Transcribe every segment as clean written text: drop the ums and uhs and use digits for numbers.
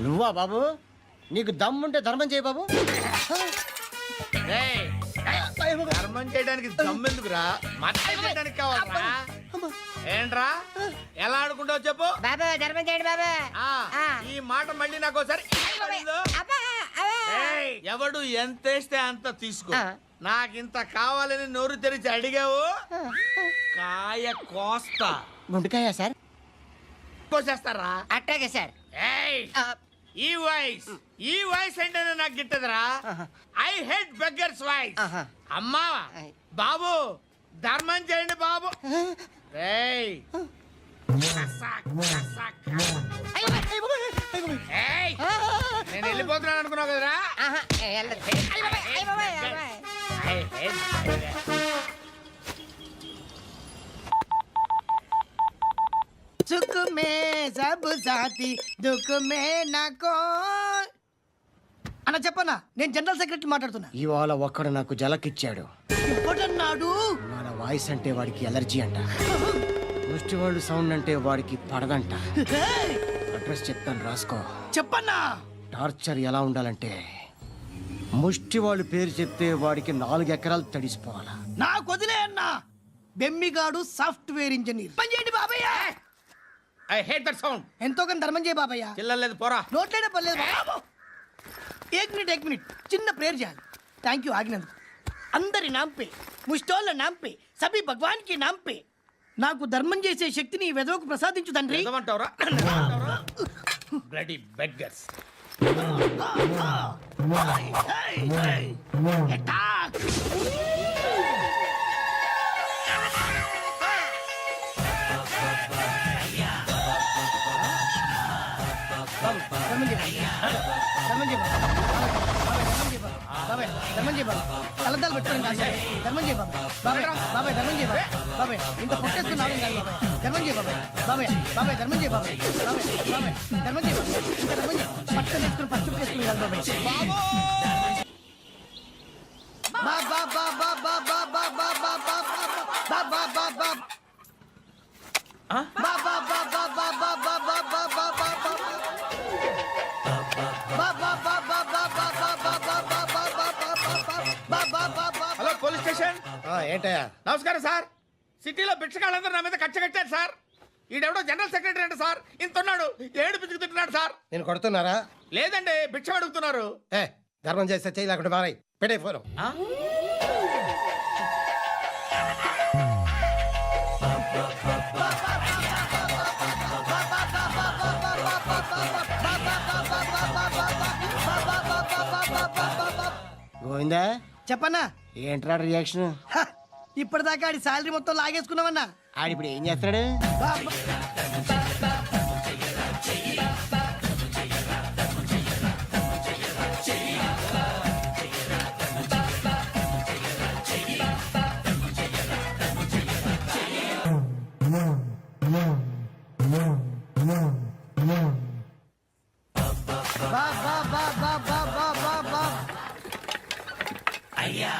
నువ్వా బాబు? నీకు దమ్ముంటే ధర్మం చేయి బాబు. ఏయ్, ధర్మం చేయడానికి దమ్మెందుకురా? మతం చేయడానికి కావాలరా? ఏంట్రా ఎలా ఆడుకుంటావు చెప్పు. బాబా ధర్మం చేయండి బాబా. ఈ మాట మళ్ళీ నాకు ఒకసారి ఎవడు ఎంత వేస్తే అంత తీసుకో. నాకింత కావాలని నోరు తెరిచి అడిగావు, కాయ కోస్తా. గుండెకాయ సార్? కోసేస్తారా? అట్టాగే సార్. ఈ వాయిస్ అంటేనే నాకు గిట్టదురా. I hate beggars voice. అమ్మా బాబు ధర్మం చేయండి బాబు. ఏయ్ నేను వెళ్ళిపోతున్నాను అనుకున్నావు కదరా. సుఖ మే సబ్ సాథీ దుఃఖ మే నాకో. అన్న చెప్పన్నా, నేను జనరల్ సెక్రటరీ మాట్లాడుతున్నా. ఇవాళ ఒక్కడు నాకు జలకిచ్చాడు. ఇప్పుడన్నాడు మన వాయిస్ అంటే వాడికి ఎలర్జీ అంట. ముష్టి వాళ్ళు సౌండ్ అంటే వాడికి పడదంట. అడ్రస్ చెప్తాను రాసుకో. చెప్పన్నా. టార్చర్ ఎలా ఉండాలంటే ముష్టి వాళ్ళు పేరు చెప్తే వాడికి 4 ఎకరాలు తడిసిపోవాలా. నాకు వదిలే అన్నా. బెమ్మిగాడు సాఫ్ట్వేర్ ఇంజనీర్. పని చేయండి బాబయ్య. I hate that sound. ఎంతో కొంత ధర్మం చేయ బాబయ్య. చిల్లలేదు పోరా. నోట్లేనే పర్లేదు బాబు. ఏక్ మినిట్ చిన్న ప్రేయర్ చేయాలి. థ్యాంక్ యూ ఆగినందుకు. అందరి నాంపే, ముష్టోళ్ళ నాంపే, సభి భగవాన్ కి నాంపే నాకు ధర్మం చేసే శక్తిని ఈ వెదవకు ప్రసాదించు తండ్రి. ఏమంటావురా? Bloody beggars. కలదాలు పెట్టుకోండి కాదు. ధర్మం చేయ బాబాయ్. బాబాయ్ ధర్మం చేయ బాబాయ్. ఇంత పొట్టేస్తున్నాడు కాదు బాబాయ్. ధర్మం చేయ బాబాయ్. బాబాయ్ ధర్మం చేయ బాబాయ్. ధర్మం చేయ బాబాయ్. ఇంకా ధర్మం చేయ. పట్టుకొని వేసుకుని పట్టు వేసుకుని కాదు బాబాయ్. Hello police station. ఏంటయ్యా? నమస్కారం సార్. సిటీలో భిక్షకాళ్ళందరూ నా మీద కచ్చ కట్టారు సార్. ఈడెవడో జనరల్ సెక్రటరీ అంటే సార్ ఇంత ఉన్నాడు, ఏడు పిచ్చుకు తింటున్నాడు సార్. నేను కొడుతున్నారా? లేదండి భిక్ష అడుగుతున్నారు. ధర్మం చేస్తే చేయి లేకుండా మారాయి. పెట్టే ఫోను. గోవిందా చెప్పన్నా. ఏంట్రా రియాక్షన్? ఇప్పటిదాకా ఆడి శాలరీ మొత్తం లాగేసుకున్నావన్నా. ఆడిప్పుడు ఏం చేస్తాడు? అయ్యా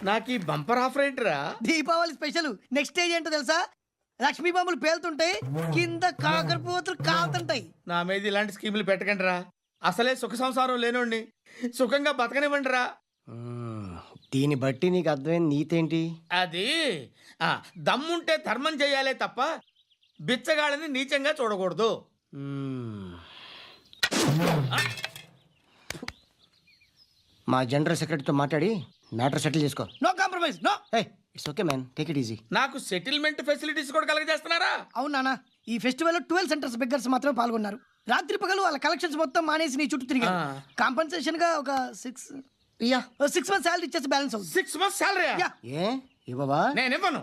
నాకు ఈ బంపర్ ఆఫర్ ఏంట్రా? దీపావళి స్పెషల్. నెక్స్ట్ స్టేజ్ ఏంటో తెలుసా? లక్ష్మీ బాంబులు పేలుతుంటాయి, కింద కాకరపోతులు కాలుతుంటాయి. నా మీద ఇలాంటి స్కీములు పెట్టకండి రా. అసలే సుఖ సంసారం లేనోడిని సుఖంగా బతకనివ్వండి రా. దీన్ని బట్టి నీకు అర్థమైన నీతేంటి? అది దమ్ముంటే ధర్మం చెయ్యాలే తప్ప బిచ్చగాళ్ళని నీచంగా చూడకూడదు. మా జనరల్ సెక్రటరీతో మాట్లాడి మ్యాటర్ సెటిల్ చేసుకో. No compromise. No. It's okay man, take it easy. నాకు సెటిల్మెంట్ ఫెసిలిటీస్ కూడా కలగజేస్తున్నారా? అవును నాన్న. ఈ ఫెస్టివల్ 12 సెంటర్స్ బెగ్గర్స్ మాత్రమే పాల్గొన్నారు. రాత్రి పగలు వాళ్ళ కలెక్షన్స్ మొత్తం మానేసి నీ చుట్టూ తిరిగారు. కాంపన్సేషన్ గా ఒక 6 మంత్స్ శాలరీ ఇచ్చేసి బ్యాలెన్స్ అవుతుంది. 6 months శాలరీ? ఏ ఇవ్వవా? నేను ఇవ్వను.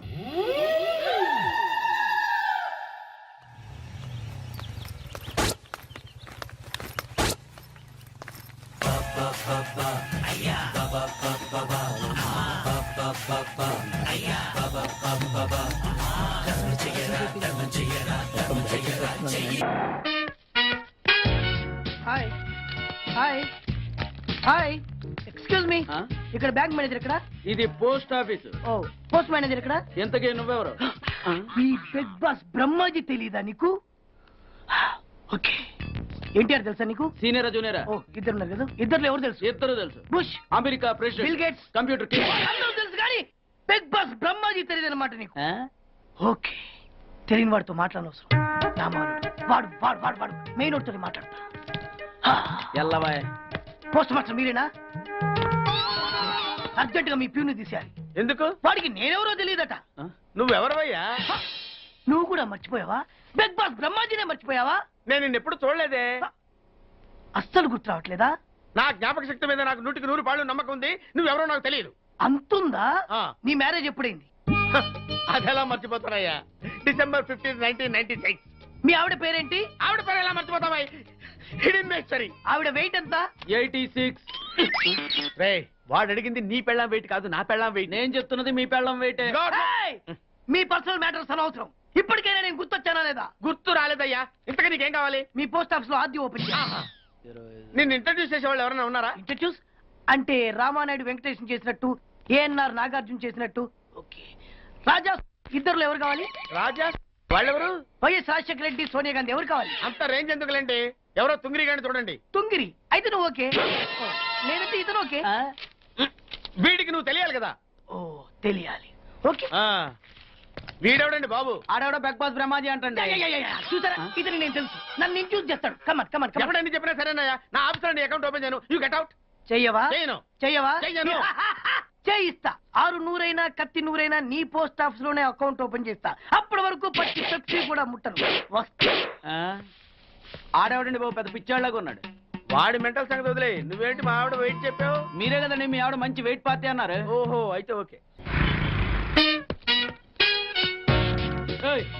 అయ్యా హాయ్ ఎక్స్క్యూజ్ మీ ఇక్కడ బ్యాంక్ మేనేజర్ ఇక్కడ ఇది పోస్ట్ ఆఫీస్. ఓ పోస్ట్ మేనేజర్ ఇక్కడ ఎంతకీ నువ్వెవరు? ఈ బిగ్ బాస్ బ్రహ్మాజీ తెలీదా నీకు? ఓకే ఎన్టీఆర్ తెలుసా నీకు? సీనియరా జూనియరా? ఓ ఇద్దరు ఉన్నారు కదా, ఇద్దరు ఎవరు తెలుసు? ఇద్దరు తెలుసు. Bush, America president, bill gates, computer king. అందరూ తెలుసు కానీ బిగ్ బాస్ బ్రహ్మాజీ తెలియదు అనమాట నీకు. ఓకే తెలియని వాడితో మాట్లాడనవసరం. నా మానుడు వాడు వాడు వాడు వాడు మెయిన్ వాడితో మాట్లాడతా. ఎల్లవాయ్ పోస్ట్ మాస్టర్ మీరేనా? అర్జెంట్ గా మీ ప్యూని తీసేయాలి. ఎందుకు? వాడికి నేనెవరో తెలియదట. నువ్వెవరవయ్యా? నువ్వు కూడా మర్చిపోయావా? బిగ్ బాస్ బ్రహ్మాజీనే మర్చిపోయావా? నేను నిన్నెప్పుడు చూడలేదే. అస్సలు గుర్తు రావట్లేదా? నా జ్ఞాపక శక్తి మీద నాకు 100కి 100 నమ్మకం ఉంది. నువ్వెవరో నాకు తెలియదు. అంతుందా? ఆ. నీ మ్యారేజ్ ఎప్పుడైంది? అదెలా మర్చిపోతానయ్యా? December 15, 1996. మీ ఆవిడ పేరేంటి? ఆవిడ పేరు ఎలా మర్చిపోతావా? హిడింబేశ్వరి. ఆవిడ వెయిట్ ఎంత? 86. రే వాడు అడిగింది నీ పెళ్ళాం వెయిట్ కాదు, నా పెళ్ళాం వెయిట్. నేను చెప్తున్నది మీ పెళ్ళం వెయిటే. ఏయ్! మీ పర్సనల్ మ్యాటర్స్ అనవసరం. ఇప్పటికైనా నేను గుర్తొచ్చానా లేదా? గుర్తు రాలేదయ్యా. ఇంతగా నీకేం కావాలి? మీ పోస్ట్ ఆఫీస్ లో ఆద్యం ఓపెన్ చేయాలి. నిన్ను ఇంట్రడ్యూస్ చేసే వాళ్ళు ఎవరైనా ఉన్నారా? ఇంట్రడ్యూస్ అంటే రామానాయుడు వెంకటేశం చేసినట్టు, ఏఎన్ఆర్ నాగార్జున చేసినట్టు. ఓకే రాజా ఇద్దరులో ఎవరు కావాలి? రాజా వాళ్ళెవరు? వైఎస్ రాజశేఖర రెడ్డి, సోనియా గాంధీ ఎవరు కావాలి? అంత రేంజ్ ఎందుకులేండి, ఎవరో తుంగిరి గాని చూడండి. తుంగిరి అయితే నువ్వు ఓకే, నేనైతే ఇతను ఓకే. వీడికి నువ్వు తెలియాలి కదా. ఓ తెలియాలి. ఓకే వీడెవడండి బాబు? ఆడవిడ బిగ్ బాస్ బ్రహ్మాజీ అంటండి. చూసారా ఇతను నేను తెలుసు, నన్ను ఇంట్రడ్యూస్ చేస్తాడు. Come on come on come on. ఎవడని చెప్పినా సరేనయ్యా. నా ఆఫీస్ లో అకౌంట్ ఓపెన్ చేయను. You get out. చెయ్యవా? చేయను. చెయ్యవా? చెయ్యను. చేయిస్తా. 6 నూరైనా కత్తి నూరైనా నీ పోస్ట్ ఆఫీస్ లోనే అకౌంట్ ఓపెన్ చేస్తా. అప్పటి వరకు పచ్చి పెప్సీ కూడా ముట్టను. వస్తా. ఆడవిడండి బాబు పెద్ద పిచ్చాళ్ళగా ఉన్నాడు. వాడి మెంటల్ సంగతి వదిలే. నువ్వేంటి మా ఆవిడ వెయిట్ చెప్పావు? మీరే కదండి మీ ఆవిడ మంచి వెయిట్ పార్టీ అన్నారు. ఓహో అయితే ఓకే.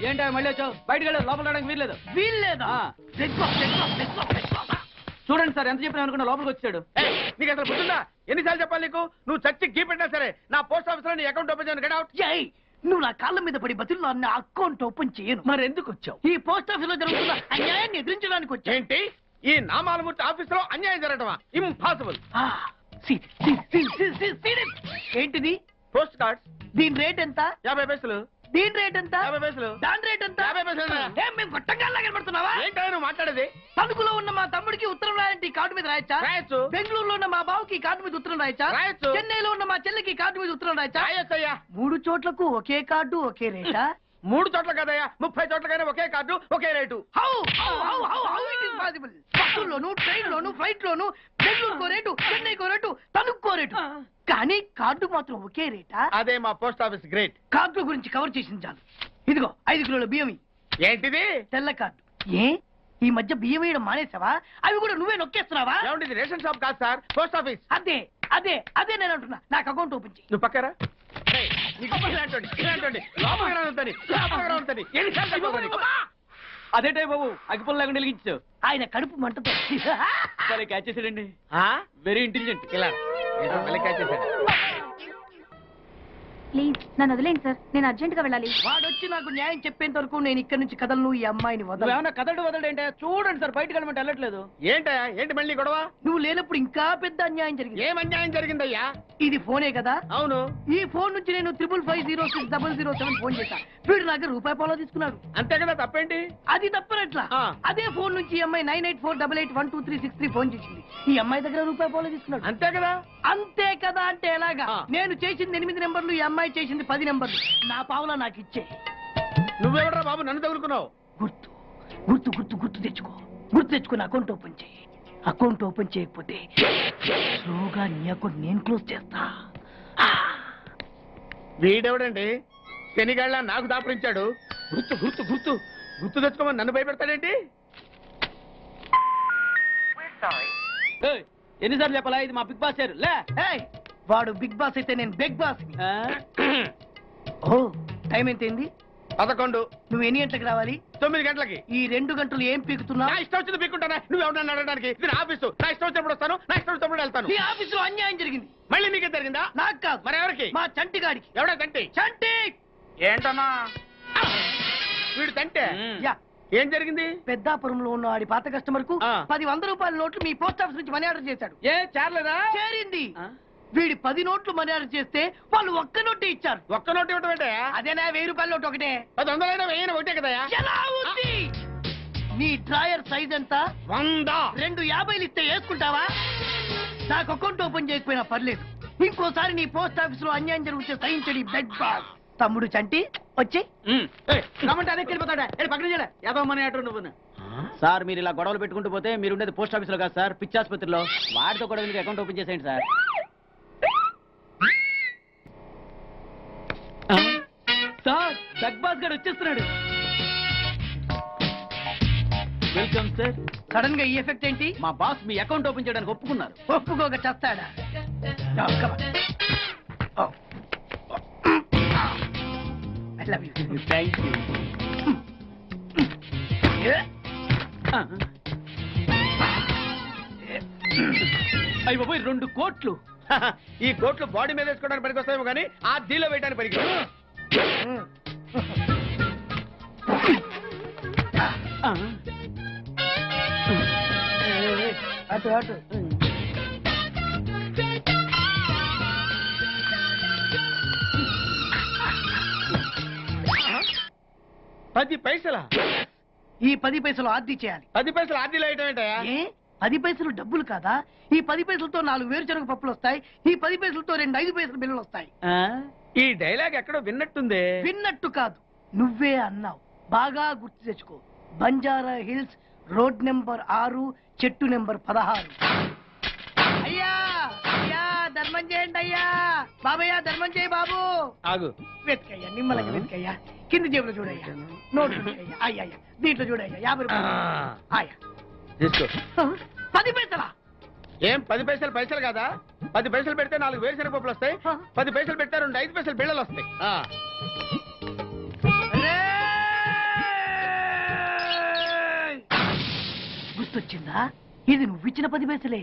ఏంటి మళ్ళీ వచ్చావు? బయటకు వెళ్ళదు, లోపల రావడానికి వీల్లేదు. వీల్లేదా? చూడండి సార్ ఎంత చెప్పినా అనుకున్నా లోపలికి వచ్చాడు. నీకు అసలు గుర్తుందా? ఎన్నిసార్లు చెప్పాలి నీకు? నువ్వు చచ్చి గీ పెట్టినా సరే నా పోస్ట్ ఆఫీస్ లో నీ అకౌంట్ ఓపెన్ చేయను. Get out. నువ్వు నా కాళ్ళ మీద పడి బతులు నా అకౌంట్ ఓపెన్ చేయను. మరి ఎందుకు వచ్చావు? ఈ పోస్ట్ ఆఫీస్ లో జరుగుతున్న అన్యాయాన్ని ఎదిరించడానికి వచ్చా. ఏంటి ఈ నామాలమూర్తి ఆఫీస్ లో అన్యాయం జరగటమా? ఇంపాసిబుల్. ఏంటిది? Post cards. దీని రేట్ ఎంత? 50 పైసలు. దీని రేట్ ఎంత? 50 పైసలు. దాని రేట్ ఎంత? 50 పైసలు. ఏం మేము గొట్టంగాల్లా కనబడుతున్నావా? ఏంటో నువ్వు మాట్లాడేది? తణుకులో ఉన్న మా తమ్ముడికి ఉత్తరం రాయంటే కార్డు మీద రాయచ్చా? రాయొచ్చు. బెంగళూరులో ఉన్న మా బావుకి కార్డు మీద ఉత్తరం రాయచ్చా? రాయొచ్చు. చెన్నైలో ఉన్న మా చెల్లికి కార్డు మీద ఉత్తరం రాయచ్చా? రాయొచ్చయ్యా. 3 చోట్లకు ఒకే కార్డు ఒకే రేటా? 3 చోట్ల కదయ్యా, 30 చోట్లకైనా ఒకే కార్డు ఒకే రేటు. బస్సుల్లోను, ట్రైన్ లోను, ఫ్లైట్ లోను బెంగళూరుకో రేటు, చెన్నైకో రేటు, తణుక్కో రేటు, కానీ కార్డు మాత్రం ఒకే రేటా? అదే మా పోస్ట్ ఆఫీస్ గ్రేట్. కార్డు గురించి కవర్ చేసింది చాలు. ఇదిగో 5 కిలోల బియ్యం. ఏంటిది? తెల్ల కార్డు. ఏ ఈ మధ్య బియ్యం వేయడం మానేసావా? అవి కూడా నువ్వే నొక్కేస్తున్నావా? ఏమండి ఇది రేషన్ షాప్ కాదు సార్, పోస్ట్ ఆఫీస్. అదే అదే అదే నేను అంటున్నా. నాకు అకౌంట్ ఓపెన్ చేయి. నువ్వు పక్కరా. అదేటే బాబు అగ్గిపుల్ల లేకుండా వెలిగించావు. ఆయన కడుపు మంటతో సరే క్యాచ్ చేసాడండి. Very intelligent. ఇలా క్యాచ్ చేశాడు. ప్లీజ్ నన్ను వదిలేండి సార్, నేను అర్జెంట్ గా వెళ్ళాలి. వాడొచ్చి నాకు న్యాయం చెప్పేంత వరకు నేను ఇక్కడి నుంచి కదలను. ఈ అమ్మాయిని వదలను. నువ్వేమన్నా వదలడేంటే చూడండి సార్, బయటకు వెళ్ళమంటే వెళ్ళట్లేదు. ఏంటయ్యా ఏంటి మళ్ళీ గొడవ? నువ్వు లేనప్పుడు ఇంకా పెద్ద అన్యాయం జరిగింది. ఏం అన్యాయం జరిగిందయ్యా? ఇది ఫోనే కదా? అవును. ఈ ఫోన్ నుంచి నేను 555060007 ఫోన్ చేశా. వీడు నాకు ₹1 తీసుకున్నాడు. అంతే కదా, తప్పేంటి? అది తప్పనట్లా. ఆ. అదే ఫోన్ నుంచి ఈ అమ్మాయి 9848812363 ఫోన్ చేసింది. ఈ అమ్మాయి దగ్గర ₹1 తీసుకున్నాడు. అంతే కదా. అంతే కదా అంటే ఎలాగా? ఆ. నేను చేసింది 8 నెంబర్లు, ఈ అమ్మాయి చేసింది 10 నెంబర్లు. నా పావులా నాకు ఇచ్చే. నువ్వెవడరా బాబు నన్ను తగులుకున్నావు? గుర్తు గుర్తు గుర్తు గుర్తు తెచ్చుకో. గుర్తు తెచ్చుకుని అకౌంట్ ఓపెన్ చేయి. అకౌంట్ ఓపెన్ చేయకపోతే స్లోగా నీ అకౌంట్ నేను క్లోజ్ చేస్తా. వీడెవడండి శనిగాళ్ళ నాకు దాపరించాడు? గుర్తు గుర్తు గుర్తు గుర్తు తెచ్చుకోమని నన్ను భయపెడతాడేంటి? ఎన్నిసార్లు చెప్పాలా ఇది మా బిగ్ బాస్ సార్ లే. ఏయ్, వాడు బిగ్ బాస్ అయితే నేను బిగ్ బాస్. ఆ? ఓ టైం ఎంతైంది? 11. నువ్వు ఎన్ని గంటలకు రావాలి? 9 గంటలకి. ఈ 2 గంటలు ఏం పీకుతున్నా? నా ఇష్టం వచ్చింది పీక్కుంటానా? నువ్వు ఎవడన్నా అడగడానికి? ఇది నా ఆఫీసు. నా ఇష్టం వచ్చినప్పుడు వస్తాను, నా ఇష్టం వచ్చినప్పుడు వెళ్తాను. ఈ ఆఫీసులో అన్యాయం జరిగింది. మళ్ళీ నీకే జరిగిందా? నాకు కాదు, మరెవరికి? మా చంటి గాడికి. ఎవడా తంటి? చంటి ఏంటన్నా వీడు తంటే? మ్మ్. యా ఏం జరిగింది? పెద్దాపురంలో ఉన్న వాడి పాత కస్టమర్ కు ఆ. 100 రూపాయల నోట్లు మీ పోస్ట్ ఆఫీస్ నుంచి మనీ ఆర్డర్ చేశాడు. ఏ చేరలేదా? చేరింది. ఆ? వీడి 10 నోట్లు మనీ ఆర్డర్ చేస్తే వాళ్ళు ఒక్క నోటే ఇచ్చారు. ఒక్క నోటు ఇవ్వటం ఏంటే? అదేనా 1000 రూపాయల నోటు ఒకటే. 100 వెయ్యి ఒకటే కదా? ఎలా ఉంది? నీ డ్రాయర్ సైజ్ ఎంత? 100. 2 50 ఇస్తే వేసుకుంటావా? నాకు అకౌంట్ ఓపెన్ చేయకపోయినా పర్లేదు. ఇంకోసారి నీ పోస్ట్ ఆఫీస్ లో అన్యాయం జరిగితే సహించడి బెడ్ బాస్. తమ్ముడు చంటి వచ్చి రమ్మంటే అదే వెళ్ళిపోతాడా? పక్కన చేయడా యాదవ్ మనీ ఆర్డర్ నువ్వు. సార్ మీరు ఇలా గొడవలు పెట్టుకుంటూ పోతే మీరు ఉండేది పోస్ట్ ఆఫీస్ లో కాదు సార్, పిచ్చి ఆసుపత్రిలో. వాటితో కూడా మీకు అకౌంట్ ఓపెన్ చేసేయండి సార్. సార్ బిగ్ బాస్ గారు వచ్చేస్తున్నాడు. Welcome sir. సడన్ గా ఈ ఎఫెక్ట్ ఏంటి? మా బాస్ మీ అకౌంట్ ఓపెన్ చేయడానికి ఒప్పుకున్నారు. ఒప్పుకోక చేస్తాడా? Thank you. అయ్యి బాబోయ్ 2 కోట్లు. ఈ కోట్లు బాడీ మీద వేసుకోవడానికి పనికి వస్తాయేమో కానీ ఆ డీలో వేయడానికి పనికి రావు. అటు అటు. పది పైసలా? ఈ 10 పైసలు ఆర్డీ చేయాలి. 10 పైసలు ఆర్డీలో వేయటం ఏంటయా? ఏ 10 పైసలు డబ్బులు కాదా? ఈ 10 పైసలతో 4 వేరుశనగ పప్పులు వస్తాయి. ఈ 10 పైసలతో 2 5 పైసలు బిల్లులు వస్తాయి. ఈ డైలాగ్ ఎక్కడో విన్నట్టుంది. విన్నట్టు కాదు, నువ్వే అన్నావు. బాగా గుర్తు తెచ్చుకో. బంజారా హిల్స్ రోడ్ నెంబర్ 6 చెట్టు నెంబర్ 16. అయ్యా అయ్యా ధర్మం చేయండి అయ్యా. బాబయ్యా ధర్మం చేయి బాబు. ఆగు. వెతుకయ్యా నిమ్మలంగా వెతుకయ్యా. కింది జేబులో చూడయ్యా. నోట్లు చూడయ్యా. అయ్యా దీంట్లో చూడయ్యా. 50 రూపాయలు. అయ్యా తీసుకో. 10 పైసలా? ఏం 10 పైసలు పైసలు కాదా? 10 పైసలు పెడితే 4 వేరుశనగ పప్పులు వస్తాయి. 10 పైసలు పెడితే 2 5 పైసలు బిళ్ళలు వస్తాయి. గుర్తొచ్చిందా? ఇది నువ్వు ఇచ్చిన 10 పైసలే.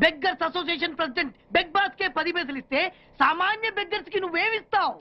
Beggars association president beg boss కే 10 పైసలు ఇస్తే సామాన్య బెగ్గర్స్ కి నువ్వేమిస్తావు?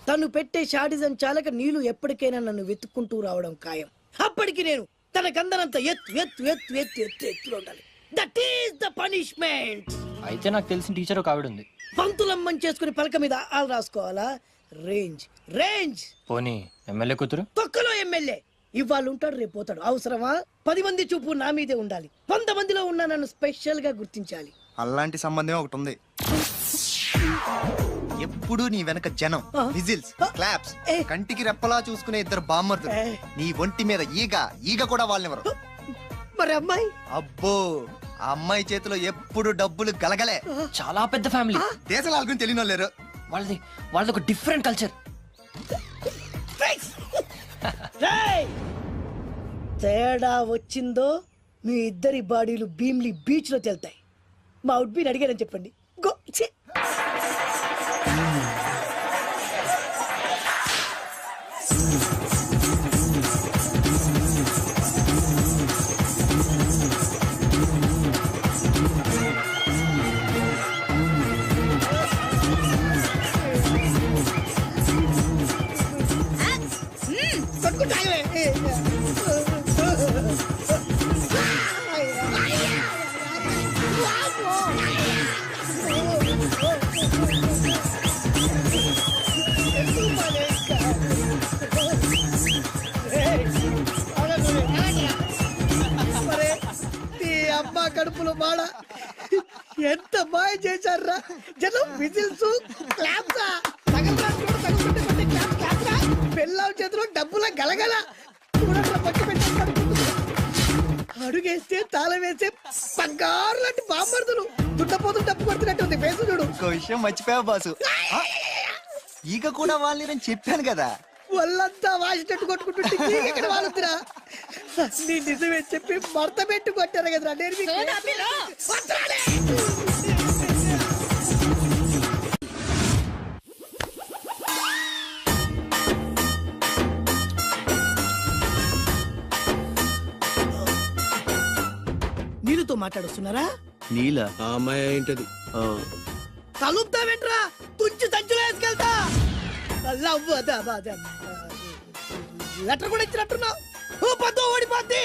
తను పెట్టే షాడిజం చాలక నీళ్లు ఎప్పటికైనా నన్ను వెతుక్కుంటూ రావడం ఖాయం. అప్పటికి నేను తన కందనంత ఎత్తులో ఉండాలి. That is the punishment. అయితే నాకు తెలిసిన టీచర్ ఒక ఆవిడ ఉంది. పంతులమ్మని చేసుకుని పలక మీద ఆలు రాసుకోవాలా? Range range. పోనీ ఎమ్మెల్యే కూతురు? తొక్కలో ఎమ్మెల్యే. ఇవాళ ఉంటాడు రేపు పోతాడు. అవసరమా? 10 మంది చూపు నా మీదే ఉండాలి. 100 మందిలో ఉన్న నన్ను స్పెషల్ గా గుర్తించాలి. అలాంటి సంబంధం ఒకటి ఉంది. ఎప్పుడు నీ వెనక జనం, విజిల్స్, క్లాప్స్, కంటికి రెప్పలా చూసుకునే 2 బామ్మర్దులు. నీ ఒంటి మీద ఈగ కూడా వాళ్ళెవరు. మరి అమ్మాయి? అబ్బో ఆ అమ్మాయి చేతిలో ఎప్పుడు డబ్బులు గలగలే. చాలా పెద్ద ఫ్యామిలీ. దేశాల గురించి తెలియని వాళ్ళు లేరు. వాళ్ళది ఒక డిఫరెంట్ కల్చర్. తేడా వచ్చిందో మీ ఇద్దరి బాడీలు భీమ్లీ బీచ్ లో తేలుతాయి. మా ఉడ్బీని అడిగారని చెప్పండి. గో. కడుపులో బాడ ఎంత మాయ చేశారా జనం. విజిల్స్, క్లాప్స్, పెళ్ళాం చేతిలో డబ్బుల గలగల. అడుగేస్తే తాళం వేసే బంగారు లాంటి బాంబర్దులు. దుడ్డపోతులు డబ్బు కొడుతున్నట్టుంది ఫేసు చూడు. ఇంకో విషయం మర్చిపోయావు బాసు. ఈగ కూడా వాళ్ళని చెప్పాను కదా. వాళ్ళంతా వాసినట్టు కొట్టుకుంటుంటే ఇక్కడ వాళ్ళుతురా. నీ నిజమే చెప్పి మడత పెట్టి కొట్టారు కదరా. నీళ్ళతో మాట్లాడుస్తున్నారా? నీల ఆ అమ్మాయి ఏంటది? తలుపుతా వెంట్రా తుంచి సంచులో వేసుకెళ్తా. లెటర్ కూడా ఇచ్చినట్టున్నావు. ఓ పద్దు ఓడిపోద్ది.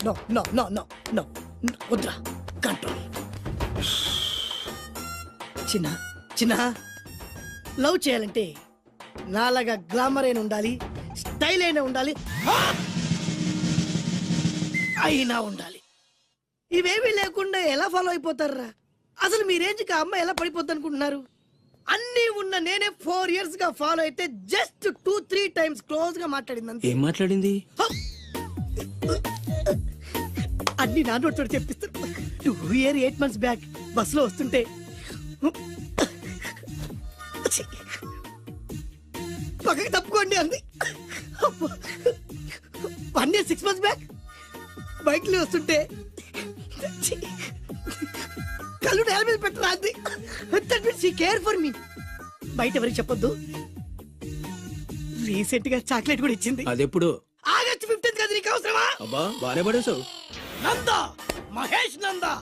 No no no no no వద్దురా, కంట్రోల్. చిన్న చిన్న లవ్ చేయాలంటే నాలాగా గ్లామర్ అయిన ఉండాలి, స్టైల్ అయినా ఉండాలి, అయినా ఉండాలి. ఇవేమీ లేకుండా ఎలా ఫాలో అయిపోతారా? అసలు మీ రేంజ్కి ఆ అమ్మాయి ఎలా పడిపోద్ది అనుకుంటున్నారు? అన్నీ ఉన్న నేనే 4 years గా ఫాలో అయితే జస్ట్ 2-3 times క్లోజ్ గా మాట్లాడింది. ఏం మాట్లాడింది? అన్ని నా నోటితో చెప్పిస్తాను. 8 months బ్యాక్ బస్ లో వస్తుంటే పక్కకి తప్పుకోండి అంది. 1 year 6 months బ్యాక్ బైక్ లో వస్తుంటే కళ్ళు నేల మీద పెట్టరా అంది. That means she care for me. బయట ఎవరికి చెప్పొద్దు. రీసెంట్ గా చాక్లెట్ కూడా ఇచ్చింది. అదెప్పుడు? ఆగస్ట్ 15th కదా, నీకు అవసరమా? అబ్బా బానే పడేసావు. నందా, మహేష్ నందా,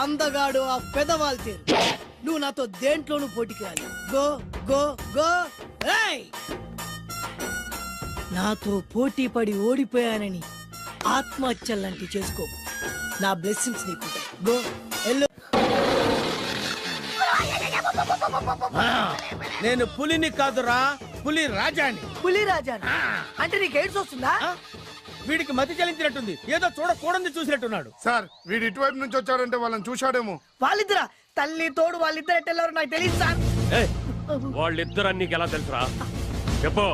అందగాడు ఆ పెదవాళ్ళు తీరు. నువ్వు నాతో దేంట్లోనూ పోటీకి రాలి. Go go go. ఏయ్! నాతో పోటీ పడి ఓడిపోయానని ఆత్మహత్యలాంటి చేసుకో. నా బ్లెస్సింగ్స్ నీకుంటాయి. Go yellow. నేను పులిని కాదురా, పులి రాజాని. పులి రాజా అంటే నీకు ఎయిడ్స్ వస్తుందా? వీడికి మతి చలించినట్టుంది, ఏదో చూడకూడదు చూసినట్టున్నాడు. సార్ వీడు ఇటువైపు నుంచి వచ్చాడంటే వాళ్ళని చూశాడేమో. వాళ్ళిద్దరా? తల్లి తోడు వాళ్ళిద్దరు ఎట్టెళ్ళారు నాకు తెలియదు సార్. వాళ్ళిద్దరు నీకు ఎలా తెలుసురా? చెప్పు,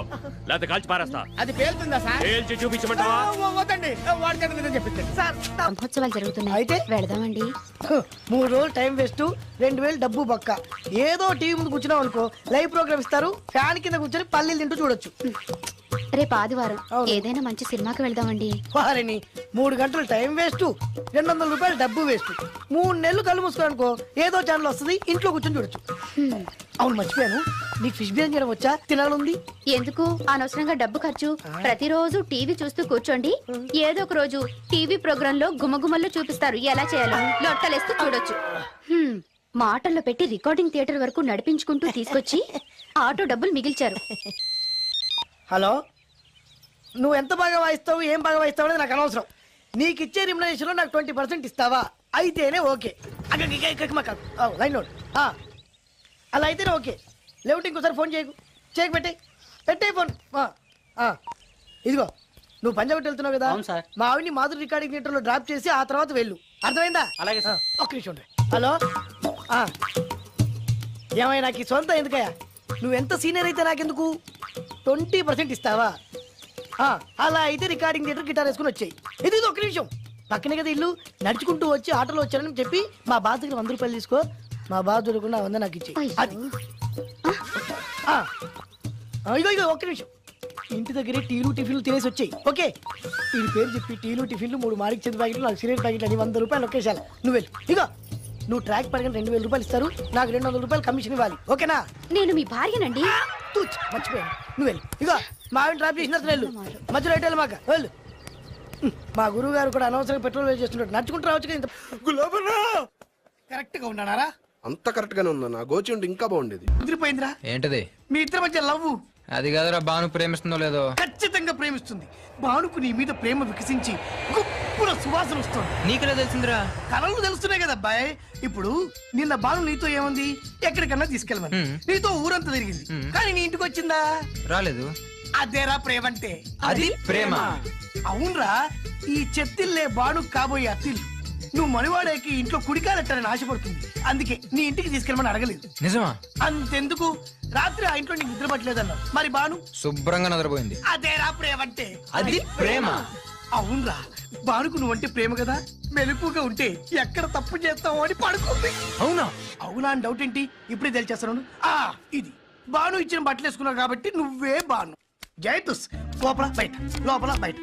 లేకపోతే కాల్చి పారేస్తా. అది పేలుతుందా సార్? పేల్చి చూపించమంటావా? వద్దండి, వాడి చేత మీద చెప్పించండి సార్. బ్రహ్మోత్సవాలు జరుగుతున్నాయి, అయితే వెళదామండి. 3 రోజులు టైం వేస్ట్, 2000 డబ్బు బొక్క. ఏదో టీవీ ముందు కూర్చున్నాం అనుకో, లైవ్ ప్రోగ్రామ్ ఇస్తారు, ఫ్యాన్ కింద కూర్చొని పల్లీలు తింటూ చూడొచ్చు. రేపు ఆదివారం అవును. ఏదైనా మంచి సినిమాకి వెళ్దామండి. వారిని 3 గంటలు టైం వేస్ట్, 200 రూపాయలు డబ్బు వేస్ట్. 3 నెలలు కళ్ళు మూసుకోనుకో, ఏదో ఛానల్ వస్తుంది, ఇంట్లో కూర్చొని చూడొచ్చు. అవును మర్చిపోయాను, నీకు ఫిష్ బిర్యానీ చేయడం వచ్చా? తినాలుంది. ఎందుకు అనవసరంగా డబ్బు ఖర్చు? ప్రతిరోజు టీవీ చూస్తూ కూర్చోండి, ఏదో ఒక రోజు టీవీ ప్రోగ్రామ్ లో గుమగుమల్లో చూపిస్తారు ఎలా చేయాలో. లొట్టలేస్తూ చూడొచ్చు. మాటల్లో పెట్టి రికార్డింగ్ థియేటర్ వరకు నడిపించుకుంటూ తీసుకొచ్చి ఆటో డబ్బులు మిగిల్చారు. హలో, నువ్వు ఎంత బాగా వాయిస్తావు, ఏం బాగా వాయిస్తావు అనేది నాకు అనవసరం. నీకు ఇచ్చే రిమ్యునరేషన్ లో నాకు 20% ఇస్తావా? అయితేనే ఓకే. Line note. అలా అయితేనే ఓకే. లేవుంటే ఇంకోసారి ఫోన్ చేయకు పెట్టే ఫోన్. ఇదిగో, నువ్వు పంజాబ్ వెళ్తున్నావు కదా, అవును సార్. మా ఆవిడ్ని మాధురి రికార్డింగ్ థియేటర్ లో డ్రాప్ చేసి ఆ తర్వాత వెళ్ళు. అర్థమైందా? అలాగే సార్. ఒక్క నిమిషం ఉండు. హలో, ఏమైనా నాకు ఈ సొంత ఎందుకయ్యా? నువ్వెంత సీనియర్ అయితే నాకెందుకు? 20% ఇస్తావా? అలా అయితే రికార్డింగ్ థియేటర్ గిటార్ వేసుకుని వచ్చాయి. ఇది ఒక్క నిమిషం, పక్కనే కదా ఇల్లు. నడుచుకుంటూ వచ్చి ఆటోలో వచ్చానని చెప్పి మా బాధ దగ్గర 100 రూపాయలు తీసుకో. మా బాధ దొరకకుండా 100 నాకు ఇచ్చేయి. అది ఇగో ఒక్క నిమిషం. ఇంటి దగ్గరే టీలు టిఫిన్లు తినేసి వచ్చాయి. ఓకే, ఈ పేరు చెప్పి టీలు టిఫిన్లు 3 మాడికి చెంది ప్యాకెట్లు, నాకు సిగరెట్ ప్యాకెట్లు అని 100 రూపాయలు ఒకేసారి. నువ్వు వెళ్ళు. ఇగో, నువ్వు ట్రాక్ పడగా 2000 రూపాయలు ఇస్తారు, నాకు 200 రూపాయలు కమిషన్ ఇవ్వాలి. ఓకేనా? నేను మీ భార్యనండి. మర్చిపోయాను. నువ్వు వెళ్ళు. ఇగో, మా ఆవిడ డ్రాప్ చేసిన వెళ్ళు. మధ్యలో ఎటు మాక వెళ్ళు. మా గురువు గారు కూడా అనవసరంగా పెట్రోల్ వేస్ట్ చేస్తున్నాడు. నడుచుకుంటూ రావచ్చు కదా. ఇంత కరెక్ట్ గా ఉన్నారా? అంత కరెక్ట్ గానే ఉందా? నా గోచి ఉంటే ఇంకా బాగుండేది. కుదిరిపోయిందిరా. ఏంటది? మీ ఇద్దరి మధ్య లవ్. అది కాదురా, బాను ప్రేమిస్తుందో లేదో. ఖచ్చితంగా ప్రేమిస్తుంది. భానుకు నీ మీద ప్రేమ వికసించి గుప్పుల సువాసన వస్తుంది. నీకెలా తెలిసిందిరా? కలలు తెలుస్తున్నాయి కదా అబ్బాయి. ఇప్పుడు నిన్న బాను నీతో ఏముంది, ఎక్కడికన్నా తీసుకెళ్ళమని నీతో ఊరంతా తిరిగింది, కానీ నీ ఇంటికి వచ్చిందా? రాలేదు. అదేరా ప్రేమ అంటే. అది ప్రేమ. అవునరా, ఈ చెత్తిల్లే బాను కాబోయే అత్తిల్లు. నువ్వు మనివాడేకి ఇంట్లో కుడికాలెట్టాలని ఆశపడుతుంది, అందుకే నీ ఇంటికి తీసుకెళ్ళమని అడగలేదు. నిజమా? అంతెందుకు, రాత్రి ఆ ఇంట్లో నీకు నిద్ర పట్టలేదన్నావు, మరి బాను శుభ్రంగా నిద్రపోయింది. అదేరా ప్రేమ అంటే. అది ప్రేమ. అవునరా, బానుకు నువ్వంటే ప్రేమ కదా, మెలుపుగా ఉంటే ఎక్కడ తప్పు చేస్తావు అని పడుకుంది. అవునా? అవునా అని డౌట్ ఏంటి, ఇప్పుడే తెలిచేస్తున్నాను. ఇది బాను ఇచ్చిన బట్టలు వేసుకున్నావు కాబట్టి నువ్వే బాను. జైతుస్, లోపల బయట, లోపల బయట.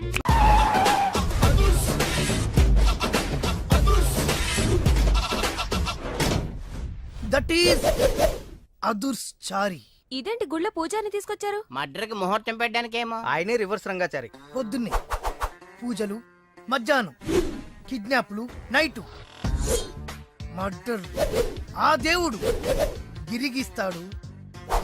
దట్ ఈస్ అదుర్స్ చారి. ఇదేంటి గుళ్ళ పూజాని తీసుకొచ్చారు? మర్డర్కి ముహూర్తం పెట్టడానికేమో. ఆయనే రివర్స్ రంగాచారి. పొద్దున్నే పూజలు, మధ్యాహ్నం కిడ్నాప్లు, నైటు మర్డర్. ఆ దేవుడు గిరిగిస్తాడు,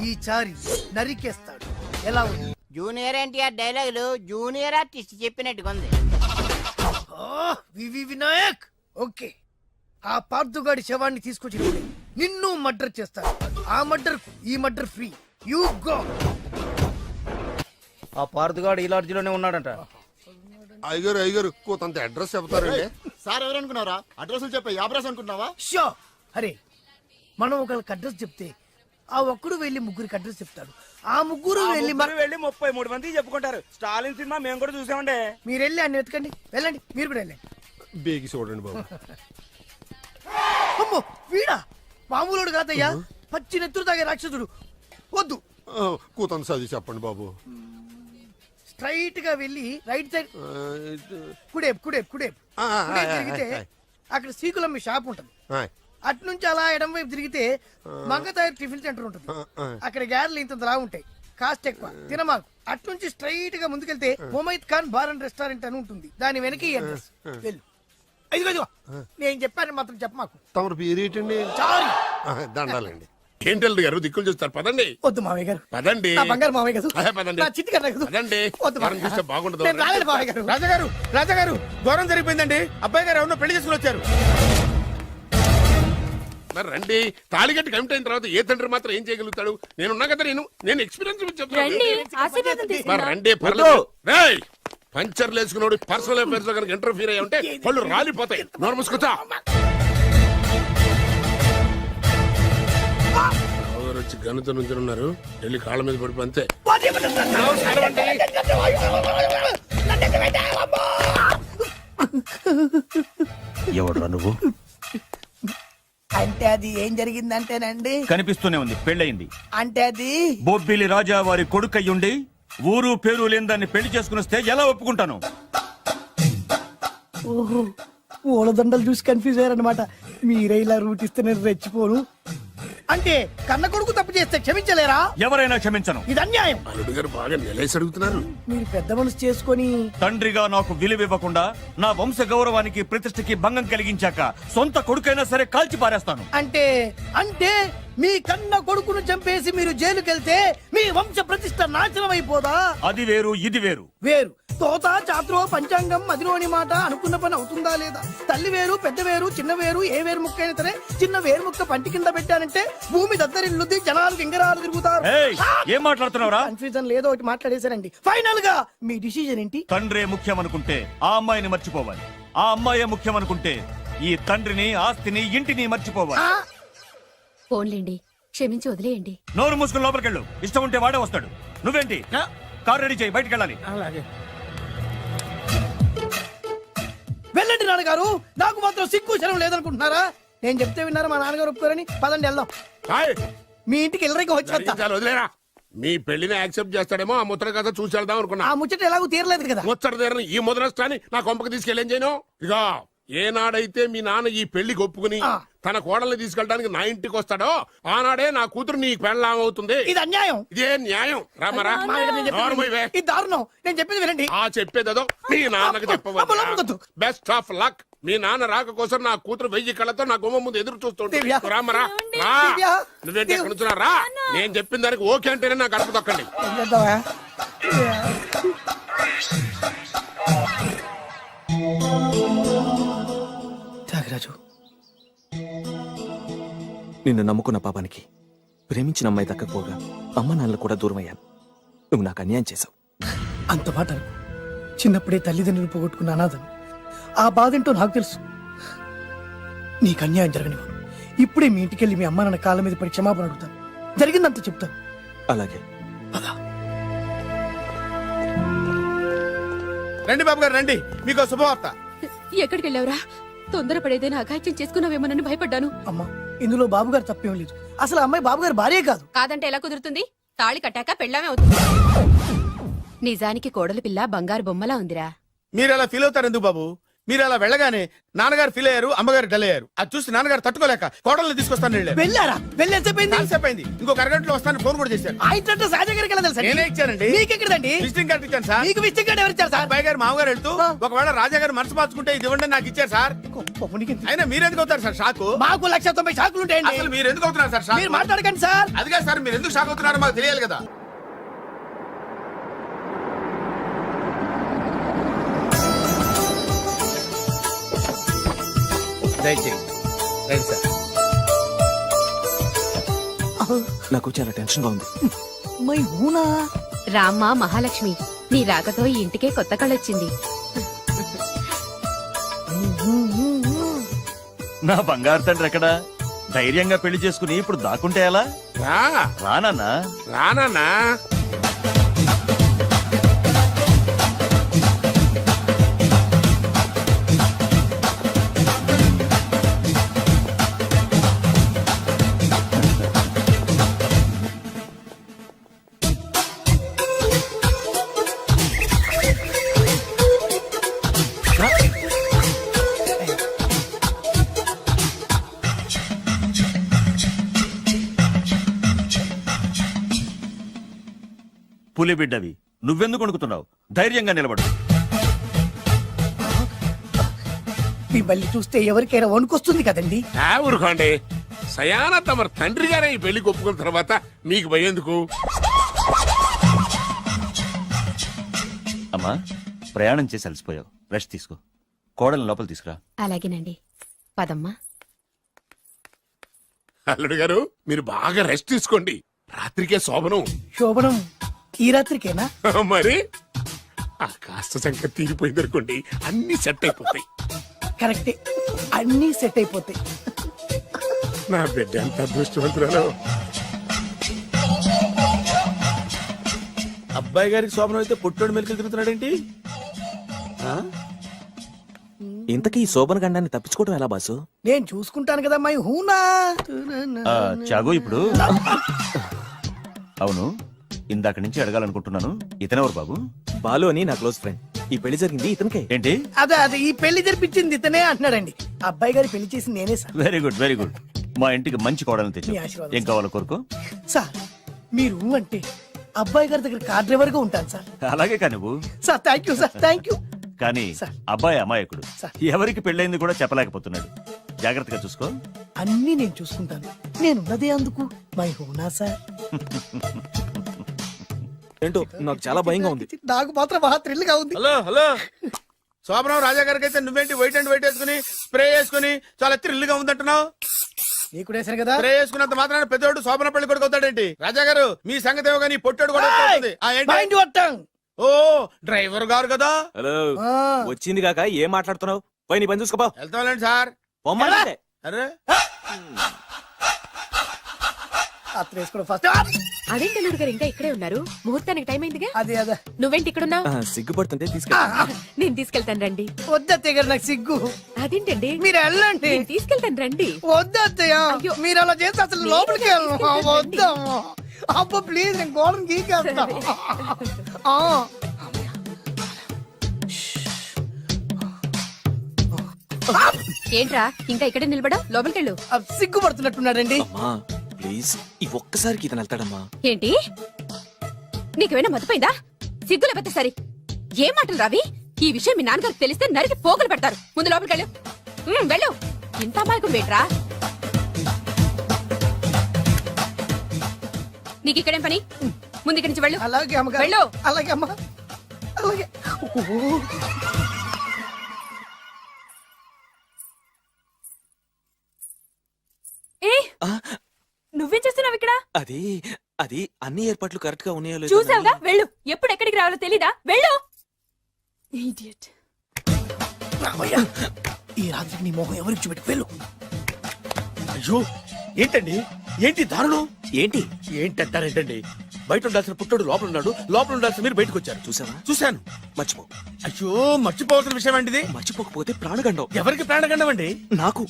ఈ చారి నరికేస్తాడు. ఎలా ఉంది? జూనియర్ ఎన్టీఆర్ డైలాగులు జూనియర్ ఆర్టిస్ట్ చెప్పినట్టుగా ఉంది. వివి వినాయక్ ఓకే. ఆ పార్థుగాడి శవాన్ని తీసుకొచ్చి నిన్ను మర్డర్ చేస్తారు. ఆ మర్డర్ ఈ మర్డర్ ఫ్రీ. You go. ఆ పార్థగాడు ఈ లాడ్జిలోనే ఉన్నాడంట. అయ్యగారు కొంత అడ్రస్ చెప్తారండి. సార్ ఎవరనుకున్నారా? అడ్రస్ చెప్పే యాబ్రాస్ అనుకున్నావా? షో. అరే మనం ఒకరికి అడ్రస్ చెప్తే ఆ ఒక్కడు వెళ్ళి ముగ్గురికి అడ్రస్ చెప్తాడు. ఆ ముగ్గురు వెళ్ళి 33 మంది చెప్పుకుంటారు. స్టాలిన్ సినిమా మేము కూడా చూసామండి. మీరు వెళ్ళి అన్ని వెతకండి. వెళ్ళండి, మీరు కూడా వెళ్ళండి. బేగి చూడండి బాబు. అమ్మో వీడా మామూలుడు కాదయ్యా, పచ్చి నెత్తురు తాగే రాక్షసుడు. వద్దు, కూతంత చదివి చెప్పండి బాబు. స్ట్రైట్ గా వెళ్ళి రైట్ సైడ్ కుడేపు కుడేపు కుడేపు కుడేపు తిరిగితే అక్కడ శ్రీకులమ్మ షాప్ ఉంటది. అటు నుంచి అలా ఎడం వైపు తిరిగితే మంగతాయి టిఫిన్ సెంటర్ ఉంటుంది. అక్కడ గ్యారెలు ఇంత లా ఉంటాయి, కాస్ట్ ఎక్కువ, తినమాకు. అటు నుంచి స్ట్రైట్ గా ముందుకెళ్తే Mumaith Khan bar and restaurant అని ఉంటుంది. దాని వెనక ఈ అడ్రస్. వెళ్ళు. ఇదిగో నేను చెప్పాను మాత్రం చెప్పమాకు. తమరు పేరేటండి? చాలు. దండాలండి. ఏంటల్లుడు గారు దిక్కులు చూస్తారు, పదండి. వద్దు మామయ్య గారు, పదండి. నా బంగారు మామయ్య గారు, పదండి. నా చిట్టి గారు పదండి. వద్దు వారిని చూస్తే బాగుండదు. నేను రాలేదు మామయ్య గారు. రాజాగారు ఘోరం జరిగిపోయిందండి. అబ్బాయి గారు ఎవరినో పెళ్లి చేసుకుని వచ్చారు. మరి రండి. తాళిగట్టి కమిట్ అయిన తర్వాత ఏ తండ్రి మాత్రం ఏం చేయగలుగుతాడు? నేనున్నా కదా, నేను ఎక్స్పీరియన్స్ చెప్తాను. మరి రండి, పర్లేదు. రేయ్, పంచర్లు వేసుకున్నాడు పర్సనల్ అఫేర్స్ లో కనుక ఇంటర్ఫీర్ అయ్యి ఉంటే పళ్ళు రాలిపోతాయి. నోరు మూసుకొచ్చా. వచ్చి గనుత నుంచి ఉన్నారు, వెళ్ళి కాళ్ళ మీద పడిపో అంతే. ఎవడురా నువ్వు? అంటే అది ఏం జరిగిందంటేనండి, కనిపిస్తూనే ఉంది, పెళ్ళయింది. అంటే అది బొబ్బిలి రాజా వారి కొడుకయ్యుండి ఊరు పేరు లేని దాన్ని పెళ్లి చేసుకుని వస్తే ఎలా ఒప్పుకుంటాను? ఓహో పూలదండలు చూసి కన్ఫ్యూజ్ అయ్యారనమాట. మీరే ఇలా రూట్ ఇస్తే నేను రెచ్చిపోను. అంటే కన్న కొడుకు తప్పు చేస్తే క్షమించలేరా? ఎవరైనా క్షమించను. ఇది అన్యాయం. అల్లుడు గారు బాగా నిలేసి అడుగుతున్నారు. మీరు పెద్ద మనసు చేసుకొని తండ్రిగా నాకు విలువ ఇవ్వకుండా నా వంశ గౌరవానికి ప్రతిష్టకి భంగం కలిగించాక సొంత కొడుకైనా సరే కాల్చి పారేస్తాను. అంటే అంటే మీ కన్న కొడుకును చంపేసి మీరు జైలుకెళ్తే మీ వంశ ప్రతిష్ట నాశనం అయిపోదా? అది వేరు, ఇది వేరు. వేరు. తోత చాత్రో పంచాంగం మదిలోని మాట అనుకున్న పని అవుతుందా లేదా? తల్లి వేరు, పెద్ద వేరు, చిన్న వేరు, ఏ వేరు ముక్క అయినా సరే చిన్న వేరు ముక్క పంటి కింద పెట్టానంటే భూమి దద్దరిల్లుద్ది, జనాలు గింగరాలు తిరుగుతారు. ఏం మాట్లాడుతున్నావురా? కన్ఫ్యూజన్ లేదో ఒకటి మాట్లాడేశారండి. ఫైనల్ గా మీ డిసిజన్ ఏంటి? తండ్రే ముఖ్యం అనుకుంటే ఆ అమ్మాయిని మర్చిపోవాలి. ఆ అమ్మాయే ముఖ్యం అనుకుంటే ఈ తండ్రిని, ఆస్తిని, ఇంటిని మర్చిపోవాలి. ఫోన్లేండి, క్షమించి వదిలేయండి. నోరు మూసుకుని లోపలికెళ్ళు. ఇష్టం ఉంటే వాడే వస్తాడు. నువ్వేంటి? కార్ రెడీ చేయి, బయటికి వెళ్ళాలి. వెళ్ళండి నాన్నగారు. నాకు మాత్రం సిగ్గు శరం లేదనుకుంటున్నారా? నేను చెప్తే విన్నారా? మా నాన్నగారు ఒప్పుకోరని. పదండి వెళ్దాం. మీ ఇంటికి ఎల్లరికి వచ్చి వదిలేరా. మీ పెళ్లిని యాక్సెప్ట్ చేస్తాడేమో ఆ ముద్ర కథ చూసి వెళ్దాం అనుకున్నా. ఆ ముచ్చట ఎలాగో తీరలేదు కదా. ముచ్చట తీరని ఈ ముద్రష్టాన్ని నా కొంపకి తీసుకెళ్ళేం చేయను. ఇక ఏనాడైతే మీ నాన్న ఈ పెళ్లికి ఒప్పుకుని తన కోడల్ని తీసుకెళ్ళడానికి నా ఇంటికి వస్తాడో ఆనాడే నా కూతురు నీ పెళ్ళాం అవుతుంది. ఇది అన్యాయం. ఇదే న్యాయం. రామరా, ఇది దారుణం. నేను చెప్పేది వినండి. ఆ చెప్పేదో మీ నాన్నకు చెప్పవచ్చు. Best of luck. మీ నాన్న రాక కోసం నా కూతురు 1000 కళ్ళతో నా గుమ్మ ముందు ఎదురు చూస్తుంటే రామరా, నువ్వేంటి ఎక్కడ నుంచున్నారా? నేను చెప్పిన దానికి ఓకే అంటేనే నా గడప తొక్కండి. త్యాగరాజు, నిన్ను నమ్ముకున్న పాపానికి ప్రేమించిన అమ్మాయి దక్కకపోగా అమ్మ నాన్నలు కూడా దూరం అయ్యాను. నువ్వు నాకు అన్యాయం చేశావు. అంత మాట చిన్నప్పుడే తల్లిదండ్రులు పోగొట్టుకున్న అనాథను. ఆ బాధ ఏంటో నాకు తెలుసు. నీకు అన్యాయం జరగనివ్వను. ఇప్పుడే మీ ఇంటికి వెళ్ళి మీ అమ్మ నాన్న కాళ్ళ మీద పడి క్షమాపణ అడుగుతాను. జరిగిందంత చెప్తాను. అలాగే. రండి బాబు గారు, రండి. మీకు శుభవార్త. ఎక్కడికి వెళ్ళావురా? తొందరపడేదైనా అఘాయిత్యం చేసుకున్నావేమోనని భయపడ్డాను. అమ్మా, ఇందులో బాబుగారు తప్పేం లేదు. అసలు అమ్మాయి బాబుగారు భార్యే కాదు. కాదంటే ఎలా కుదురుతుంది? తాళి కట్టాక పెళ్ళామే అవుతుంది. నిజానికి కోడలి పిల్ల బంగారు బొమ్మలా ఉందిరా. మీరు అలా ఫీల్ అవుతారు ఎందుకు బాబు? మీరు అలా వెళ్ళగానే నాన్నగారు ఫీల్ అయ్యారు, అమ్మగారు డల్ అయ్యారు. అది చూసి నాన్నగారు తట్టుకోలేక కోడల్ని తీసుకొస్తాను వెళ్ళారా? వెళ్ళేసేపోయింది. ఇంకొక అరగంటలో వస్తాను ఫోన్ కూడా చేశారు. నేనే ఇచ్చానండి. మీకెక్కడండి? విజిటింగ్ కార్డు ఇచ్చాను సార్. మీకు విజిటింగ్ కార్డు ఎవరు ఇచ్చారు సార్? అబ్బాయి గారు మామగారు వెళ్తూ ఒకవేళ రాజా గారు మనసు మార్చుకుంటే ఇది ఇవ్వండి నాకు ఇచ్చారు సార్. అయినా మీరు ఎందుకు అవుతారు సార్ షాక్? మాకు 190 షాకులు ఉంటాయండి. అసలు మీరు ఎందుకు అవుతున్నారు సార్ షాక్? మీరు మాట్లాడకండి సార్. అదిగా సార్, మీరు ఎందుకు షాక్ అవుతున్నారో మాకు తెలియాలి కదా. దయచేయండి రండి సార్. నాకు చాలా టెన్షన్ గా ఉంది. మై హూనా రామ్మ మహాలక్ష్మి, నీ రాకతో ఈ ఇంటికే కొత్త కళొచ్చింది. నా బంగారు తండ్రి ఎక్కడా? ధైర్యంగా పెళ్లి చేసుకుని ఇప్పుడు దాక్కుంటే ఎలా? రా రానన్నా. రానా పులి బిడ్డవి, నువ్వెందుకు వణుకుతున్నావు? ధైర్యంగా నిలబడు. మిమ్మల్ని చూస్తే ఎవరికైనా వణుకొస్తుంది కదండి. ఊరుకోండి. సయాన తమ తండ్రి గారే ఈ పెళ్లికి ఒప్పుకున్న తర్వాత మీకు భయందుకు? అమ్మా, ప్రయాణం చేసి అలసిపోయావు, రెస్ట్ తీసుకో. కోడలు లోపల తీసుకురా. అలాగేనండి, పదమ్మా. అల్లుడు గారు మీరు బాగా రెస్ట్ తీసుకోండి. రాత్రికే శోభనం. శోభనం ఈ రాత్రికేనా? మరి ఆ కాస్త సంఖ్య తీరిపోయింది అనుకోండి, అన్ని సెట్ అయిపోతాయి. కరెక్టే, అన్నీ సెట్ అయిపోతాయి. నా బిడ్డ ఎంత అదృష్టవంతురాలు. అబ్బాయి గారికి శోభనం అయితే పుట్టోడు మెలికలు తిరుగుతున్నాడేంటి? ఇంతకీ ఈ శోభన గండాన్ని తప్పించుకోవడం ఎలా బాసు? నేను చూసుకుంటాను కదా మై హూనా. చాగు ఇప్పుడు. అవును, ఇందాక నుంచి అడగాలనుకుంటున్నాను, ఇతనెవరు బాబు? బాలు అని నా క్లోజ్ ఫ్రెండ్. ఈ పెళ్లి జరిగింది ఇతనికే. ఏంటి? అదే ఈ పెళ్లి జరిపించింది ఇతనే అంటున్నాడండి. అబ్బాయి గారి పెళ్లి చేసింది నేనే sir. Very good, very good. మా ఇంటికి మంచి కోడలను తెచ్చు. మీ ఆశీర్వాదం ఏం కావాలో కోరుకో. సార్ మీరు అంటే అబ్బాయి గారి దగ్గర కార్ డ్రైవర్ గా ఉంటాను సార్. అలాగే కా నువ్వు. Sir thank you sir, thank you. కానీ సార్. అబ్బాయి అమాయకుడు, సార్. ఎవరికి పెళ్ళైంది కూడా చెప్పలేకపోతున్నాడు. జాగ్రత్తగా చూసుకో. అన్నీ నేను చూసుకుంటాను. నేనున్నదే అందుకు మై హూనా సార్. ఏంటో నాకు చాలా భయంగా ఉంది. నాకు మాత్రం బాగా థ్రిల్ గా ఉంది. హలో హలో, శోభనం రాజా గారికి అయితే నువ్వేంటి వైట్ అండ్ వైట్ వేసుకుని స్ప్రే వేసుకుని చాలా థ్రిల్ గా ఉందంటున్నావు? నీకు వేసాను కదా. స్ప్రే వేసుకున్నంత మాత్రాన పెద్దోడు శోభన పెళ్లి కొడుకు అవుతాడేంటి? రాజా గారు మీ సంగతి ఏమో కానీ పొట్టోడు కూడా అవుతుంది. Mind your tongue. ఓ డ్రైవర్ గారు కదా. హలో, వచ్చింది కాక ఏం మాట్లాడుతున్నావు? పోయి నీ పని చూసుకోపో. వెళ్తాంలేండి సార్. పొమ్మంటే అరే అత్ర వేసుకోవడం ఫస్ట్. అదేంటి అల్లుడు గారు ఇంకా ఇక్కడే ఉన్నారు? ముహూర్తానికి టైం అయిందిగా. అదే అదే నువ్వేంటి ఇక్కడున్నావు? సిగ్గుపడుతుంటే తీసుకెళ్ళి. నేను తీసుకెళ్తాను రండి. వద్దత్తయ్య గారు, నాకు సిగ్గు. అదేంటండి? మీరు వెళ్ళండి. నేను తీసుకెళ్తాను రండి. వద్దత్తయ్య, అయ్యో. మీరు అలా చేస్తే అసలు లోపలికి వెళ్ళను. వద్దమ్మా. అబ్బా ప్లీజ్, నేను గోడను గీకేస్తా. ఏంట్రా ఇంకా ఇక్కడే నిలబడా? లోపలికెళ్ళు. సిగ్గుపడుతున్నట్టున్నాడండి. అమ్మా ప్లీజ్, ఈ ఒక్కసారికి ఇతను వెళ్తాడమ్మా. ఏంటి నీకేమైనా మతిపోయిందా? సిగ్గులు పెద్ద సరి. ఏ మాటలు రావి? ఈ విషయం మీ నాన్నగారికి తెలిస్తే నరికి పోగులు పెడతారు. ముందు లోపలికెళ్ళు. వెళ్ళు. ఇంత అమాయకం వేట్రా? నీకు ఇక్కడేం పని? ముందు ఇక్కడి నుంచి వెళ్ళు. అలాగే అమ్మగారు. వెళ్ళు. అలాగే అమ్మా, అలాగే. నువ్వేం చేస్తున్నావు ఇక్కడ? అది అది అన్ని ఏర్పాట్లు కరెక్ట్ గా ఉన్నాయో లేదో చూసావుగా, వెళ్ళు. ఎప్పుడు ఎక్కడికి రావాలో తెలీదా? వెళ్ళు. Idiot. రామయ్య, ఈ రాత్రికి నీ మొహం ఎవరికి చూపెట్టి వెళ్ళు. అయ్యో ఏంటండి, ఏంటి దారుణం? ఏంటి ఏంటంటారేంటండి? బయట ఉండాల్సిన పుట్టోడు లోపల ఉన్నాడు, లోపల ఉండాల్సిన మీరు బయటకు వచ్చారు. చూసావా? చూశాను. మర్చిపో. అయ్యో మర్చిపోవాల్సిన విషయం అండి. మర్చిపోకపోతే ప్రాణగండం. ఎవరికి ప్రాణగండం అండి? నాకు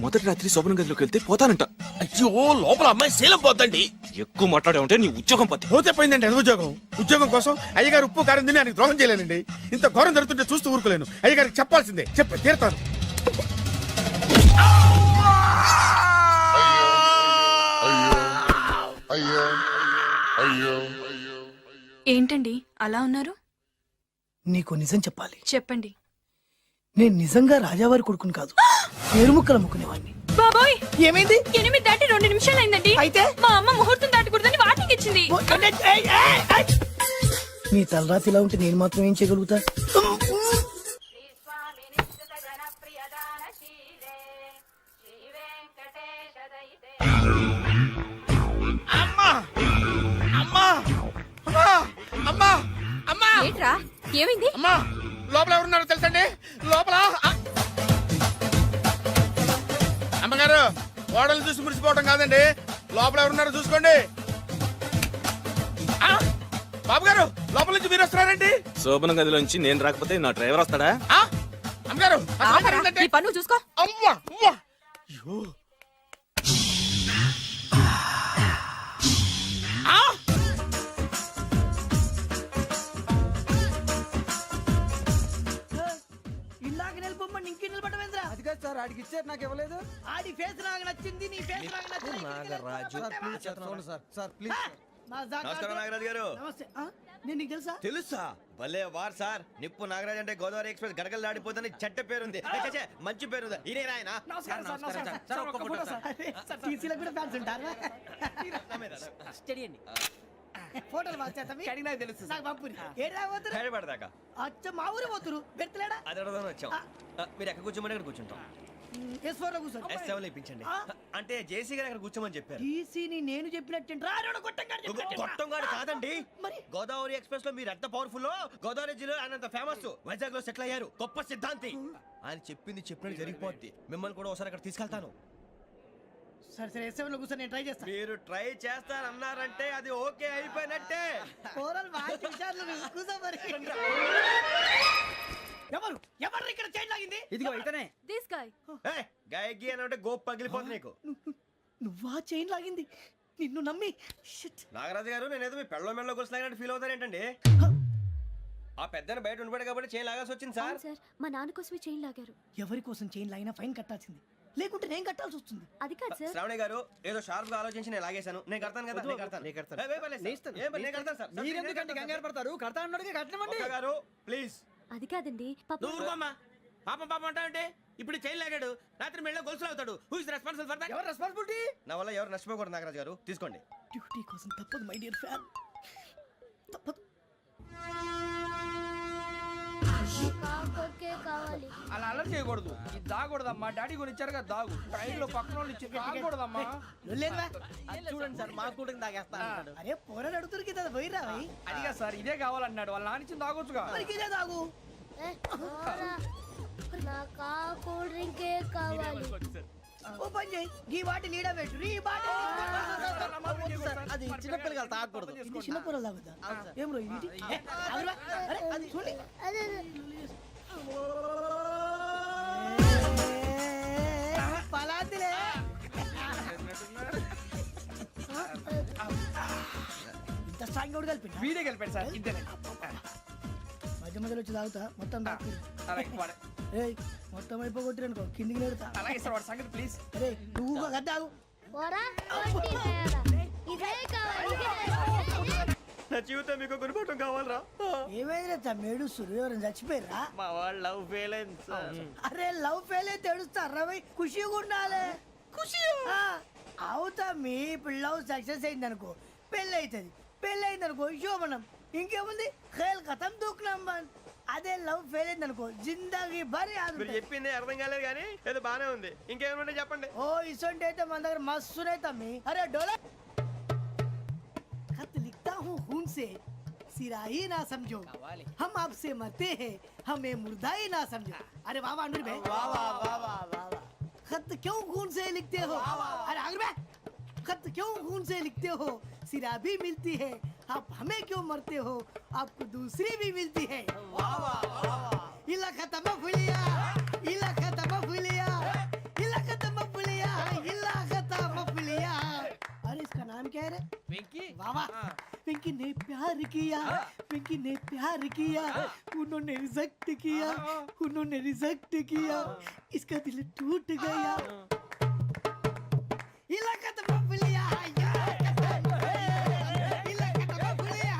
మొదటి రాత్రి శోభన గదిలోకి వెళ్తే పోతానంట. అయ్యో లోపల అమ్మాయి శీలం పోతండి. ఎక్కువ మాట్లాడే ఉంటే నీ ఉద్యోగం పత్తి. పోతే పోయిందండి అది ఉద్యోగం. ఉద్యోగం కోసం అయ్యగారు ఉప్పు కారం తిని ఆయనకు ద్రోహం చేయలేనండి. ఇంత ఘోరం జరుగుతుంటే చూస్తూ ఊరుకోలేను. అయ్యగారికి చెప్పాల్సిందే, చెప్పి తీరుతాను. ఏంటండి అలా ఉన్నారు? నీకు నిజం చెప్పాలి. చెప్పండి. నేను నిజంగా రాజావారి కొడుకుని కాదు, పేరుముక్కలు అమ్ముకునేవాడిని. బాబోయ్, ఏమైంది? 8 దాటి 2 నిమిషాలు అయిందండి. అయితే మా అమ్మ ముహూర్తం దాటకూడదని వాటికి ఇచ్చింది. నీ తలరాతి ఇలా ఉంటే నేను మాత్రం ఏం చేయగలుగుతా? అమ్మా అమ్మా ఏంట్రా ఏమైంది? అమ్మా లోపల ఎవరున్నారో తెలుసండి లోపల అమ్మగారు ఓడలు చూసి మురిసిపోవడం కాదండి లోపల ఎవరున్నారో చూసుకోండి బాబు గారు లోపల నుంచి మీరు వస్తున్నారండి శోభన గదిలోంచి నేను రాకపోతే నా డ్రైవర్ వస్తాడా? అమ్మగారు పన్ను చూసుకో. అమ్మా అమ్మా అయ్యో ఇలాగ నిలబొమ్మని ఇంకే నిలబడమేంద్రా? అది కాదు సార్ ఆడికి ఇచ్చారు నాకు ఇవ్వలేదు. ఆడి ఫేస్ నాకు నచ్చింది, నీ ఫేస్ నాకు నచ్చింది. సార్ ప్లీజ్ నమస్కారం నాగరాజు గారు. నమస్తే. నేను నీకు తెలుసా? తెలుసా? భలే వార్ సార్. నిప్పు నాగరాజ్ అంటే గోదావరి ఎక్స్ప్రెస్ గడగలు దాడిపోతుంది చెట్ట పేరుంది. ఛే, మంచి పేరుంది. ఈయన ఆయన నమస్కారం సార్, నమస్కారం సార్. ఒక్క ఫోటో సార్. అరే, సార్ టీసీలో కూడా ఫ్యాన్స్ ఉంటారా? స్టడీ అండి. ఫోటోలు మార్చేస్తాం. కడిగి నాకు తెలుసు. నాకు పంపుని. ఏడా పోతురు? హైదరాబాద్ అచ్చ మా ఊరు పోతురు. పెడతలేడా? అది అడగదామని వచ్చాం. మీరు ఎక్కడ కూర్చోమని అక్కడ కూర్చుంటాం. S4 లో కూర్చో. S7 ఇప్పించండి. అంటే జేసీ గారు అక్కడ కూర్చోమని చెప్పారు. టీసీని నేను చెప్పినట్టు గొట్టంగాడు కాదండి. మరి గోదావరి ఎక్స్ప్రెస్ లో మీరు ఎంత పవర్ఫుల్ గోదావరి జిల్లా ఆయన ఫేమస్. వైజాగ్ లో సెటిల్ అయ్యారు. గొప్ప సిద్ధాంతి. ఆయన చెప్పింది చెప్పినట్టు జరిగిపోద్ది. మిమ్మల్ని కూడా ఒకసారి అక్కడ తీసుకెళ్తాను. సరే సరే S7 లో కూర్చో, నేను ట్రై చేస్తాను. మీరు ట్రై చేస్తారన్నారంటే అది ఓకే అయిపోయినట్టే. కూరలు బాగా చూశారు. కూర్చో మరి. ఎవరు ఎవరు ఇక్కడ చైన్ లాగింది? ఇదిగో ఇతనే. This guy. గాయకి అని అంటే గోప్ పగిలిపోతుంది నీకు. నువ్వా చైన్ లాగింది? నిన్ను నమ్మి. షిట్. నాగరాజు గారు నేనేదో మీ పెళ్ళ మెళ్ళ గురిసిలాగినట్టు ఫీల్ అవుతారు ఏంటండి? ఆ పెద్ద బయట ఉండిపోయాడు కాబట్టి చైన్ లాగాల్సి వచ్చింది సార్. సార్ మా నాన్న కోసమే చైన్ లాగారు. ఎవరి కోసం చైన్ లాగినా ఫైన్ కట్టాల్సింది, లేకుంటే నేను కట్టాల్సి వస్తుంది. అది కాదు సార్. శ్రావణి గారు ఏదో షార్ప్ గా ఆలోచించి నేను లాగేశాను. నేను కడతాను కదా. నేను కడతాను. నేను కడతాను సార్. మీరెందుకంటే కంగారు పడతారు? కడతా అన్నాడుగా కట్టమండి. గారు ప్లీజ్. అది కాదండి పాపం పాపం అంటావంటే ఇప్పుడు చైన్ లాగాడు రాత్రి మెళ్ళ గొలుసులు అవుతాడు. Who is responsible for that? ఎవరు రెస్పాన్సిబిలిటీ? నా వల్ల ఎవరు నష్టపోకూడదు నాగరాజు గారు. తీసుకోండి. డ్యూటీ కోసం తప్పదు మై డియర్ ఫ్యాన్, తప్పదు. అలా అలర్ చేయకూడదు. ఇది దాగకూడదమ్మా. డాడీ కొని ఇచ్చారు కదా దాగు. ట్రైన్ లో పక్కన వాళ్ళు ఇచ్చి దాగకూడదమ్మా. చూడండి సార్ మా కూడా తాగేస్తా అన్నాడు. అరే పోరాడు అడుగుతారు కదా, పోయిరా భయ్. అదిగా సార్ ఇదే కావాలన్నాడు. వాళ్ళ నాన్న ఇచ్చింది తాగొచ్చుగా. మరి ఇదే తాగు. ఓ పని చేయి, ఈ బాటి లీడ పెట్టు. ఈ బాటి అది చిన్నపిల్లలు తాగకూడదు. ఇది చిన్న పొరలు తాగుతా. ఏం రో ఇది? ఆగురా. అరే అది చూడండి. పలాతిలే. ఇంత స్ట్రాంగ్ కూడా కలిపి వీడే కలిపాడు సార్. ఇద్దరే మధ్య మధ్యలో వచ్చి తాగుతా. మొత్తం తాగు. అలాగే వాడు. ఏయ్ మొత్తం అయిపోగొట్టిరనుకో కిందికి నేడుతా. అలాగే సార్ వాడు సంగతి ప్లీజ్. అరే నువ్వు గద్దాగు. నా జీవితం మీకు గురిపటం కావాలరా? ఏమైనా తమ్మేడు సురు చచ్చిపోయిరా? మా వాళ్ళు లవ్ ఫెయిల్ అయింది సార్. అరే లవ్ ఫెయిల్ అయితే ఏడుస్తారా? ఖుషిగా ఉండాలి. ఖుషి అవుతా. మీ ఇప్పుడు లవ్ సక్సెస్ అయింది అనుకో పెళ్ళి అవుతుంది. పెళ్ళి అయింది అనుకో శోభనం. ఇంకేముంది ఖేల్ కథం దూకునాం బాన్. అదే లవ్ ఫెయిల్ అయింది అనుకో జిందగీ భరి. మీరు చెప్పింది అర్థం కాలేదు కానీ ఏదో బానే ఉంది. ఇంకేమైనా చెప్పండి. ఓ ఇసొంటి అయితే మన దగ్గర మస్తునే తమ్మి. అరే డోలా खत लिखता हूँ खून से सिरा ही ना समझो, हम आपसे मरते हैं हमें मुर्दा ही ना समझो. अरे वाह वाह अनुर भाई, वाह वाह वाह वाह वाह. खत क्यों खून से लिखते हो? अरे अनुर भाई खत क्यों खून से लिखते हो? सिरा भी मिलती है, आप हमें क्यों मरते हो? आपको दूसरी भी मिलती है. वाह वाह वाह. इला खत्म फुलिया, इला खत्म फुलिया, इला खत्म फुलिया, इला खत्म फुलिया. अरे इसका नाम क्या है रे? వెంకీ. वाह वाह. पिंकी ने प्यार किया, पिंकी ने प्यार किया, उन्होंने रिजेक्ट किया, उन्होंने रिजेक्ट किया, इसका दिल टूट गया. इलाका तो बबलिया, इलाका तो बबलिया,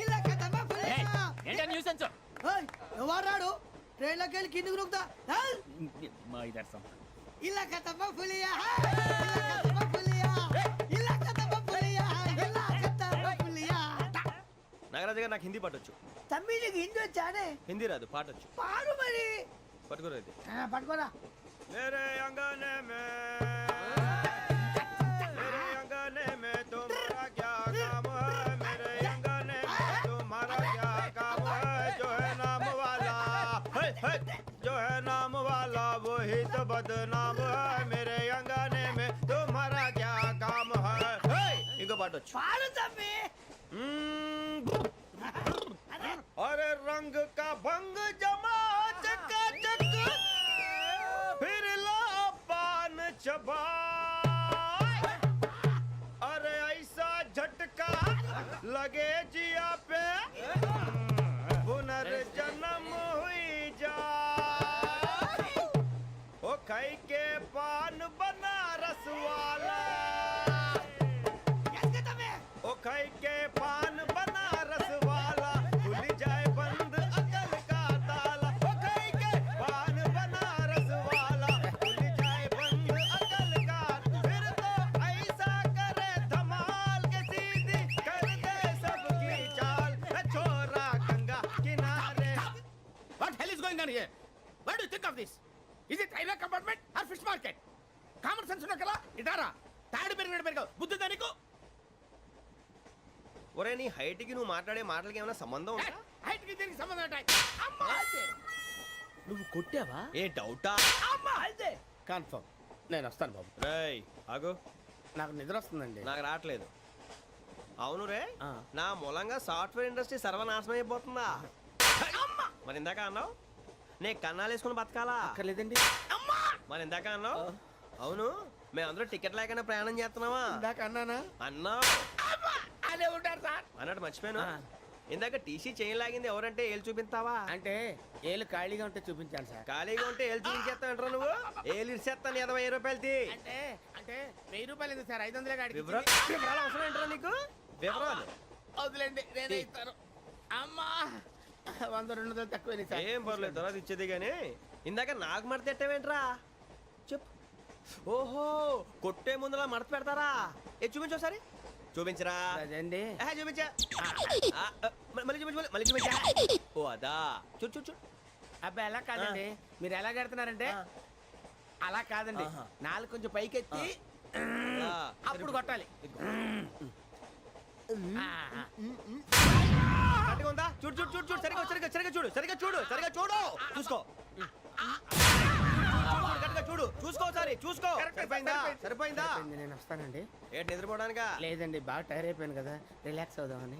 इलाका तो बबलिया. ఏంటా న్యూసెన్స్? ओए ఎవరాడు ట్రైన్ లోకి వెళ్ళి కిందికి రుకుతా. మా ఇదర్సం. ఇలాకా तो बबलिया, इलाका तो बबलिया, इलाका तो बबलिया, इलाका तो बबलिया. నాగరాజు గారు నాకు హిందీ పాటొచ్చు. తమ్మి నీకు హిందీ వచ్చానే? హిందీ రాదు, పాటొచ్చు. పాడు మరి. పట్టుకోలేదు. పట్టుకోరా. मेरे अंगने में मेरे अंगने में तुम्हारा क्या काम है? मेरे अंगने में तुम्हारा वही तो बदनाम है मेरे अंगने में तुम्हारा क्या काम है ఇంకో పాట వచ్చు పాడు తమ్మి. अरे रंग का भंग जमा चकाचक फिर ला पान चबा अरे ऐसा झटका लगे जिया पे पुनर्जन्म हुई जा ओ खाई के पान बनारस वाला ओ खाई के पान बनारस वाला खुल जाए बंद अकल का ताला ओ खाई के पान बनारस वाला खुल जाए बंद अकल का फिर तो ऐसा करे धमाल के सीधी कर दे सबकी चाल छोरा गंगा किनारे What hell is going on here? What do you think of this? Is it railway compartment or fish market? Common sense ఉన్న కదా ఇటారా తాడు పెరిగావు బుద్ధి దానికి ఒరే నీ హైట్ కి నువ్వు మాట్లాడే మాటలకి ఏమైనా సంబంధం ఉందా హైట్ కి దీనికి సంబంధం ఉంటాయి అమ్మా అయితే నువ్వు కొట్టావా? ఏ డౌటా అమ్మా అయితే కన్ఫర్మ్ నేను వస్తాను బాబు రేయ్ ఆగు నాకు నిద్ర వస్తుందండి నాకు రావట్లేదు అవును రే ఆ. నా మూలంగా సాఫ్ట్వేర్ ఇండస్ట్రీ సర్వనాశనం అయిపోతుందా మరి ఇందాక అన్నావు నే కన్నాలు వేసుకుని బతకాలా అక్కర్లేదండి. మరి ఇందాక అన్నావు అవును మేమందరూ టికెట్ లేకుండా ప్రయాణం చేస్తున్నావా ఇందాక అన్నానా అన్నావు అదే ఉంటారు సార్ అన్నట్టు మర్చిపోయాను ఇందాక టీసీ చేయి లాగింది ఎవరంటే ఏళ్ళు చూపిస్తావా అంటే ఏళ్ళు ఖాళీగా ఉంటే చూపించాను సార్ ఖాళీగా ఉంటే ఏళ్ళు చూపించేస్తావు నువ్వు ఏళ్ళు ఇచ్చేస్తాను 20 రూపాయలు తీ అంటే అంటే 1000 రూపాయలు ఎందుకు సార్ 500 గాడికి వివరాలు అవసరం ఏంట్రా నీకు వివరాలు వదిలేండి నేనే ఇస్తాను అమ్మా 100 200 తక్కువ సార్ ఏం పర్లేదు తర్వాత ఇచ్చేది కానీ ఇందాక నాకు మడత పెట్టావేంట్రా చెప్పు ఓహో కొట్టే ముందులా మడత పెడతారా ఏ చూపించు ఒకసారి చూపించరా అదండి చూపించా మళ్ళీ చూపించు మళ్ళీ చూపించా ఓ అదా చూడు చూడు చూడు అబ్బాయి ఎలా కాదండి మీరు ఎలా కడుతున్నారంటే అలా కాదండి నాలుగు కొంచెం పైకెత్తి అప్పుడు కొట్టాలి కరెక్ట్గా ఉందా చూడు చూడు చూడు చూడు సరిగా సరిగా సరిగా చూడు సరిగా చూడు సరిగా చూడు చూసుకో కరెక్ట్గా చూడు చూసుకో ఒకసారి చూసుకో సరిపోయిందా సరిపోయిందా నేను వస్తానండి ఏంటి నిద్రపోవడానికా లేదండి బాగా టైర్ అయిపోయాను కదా రిలాక్స్ అవుదామని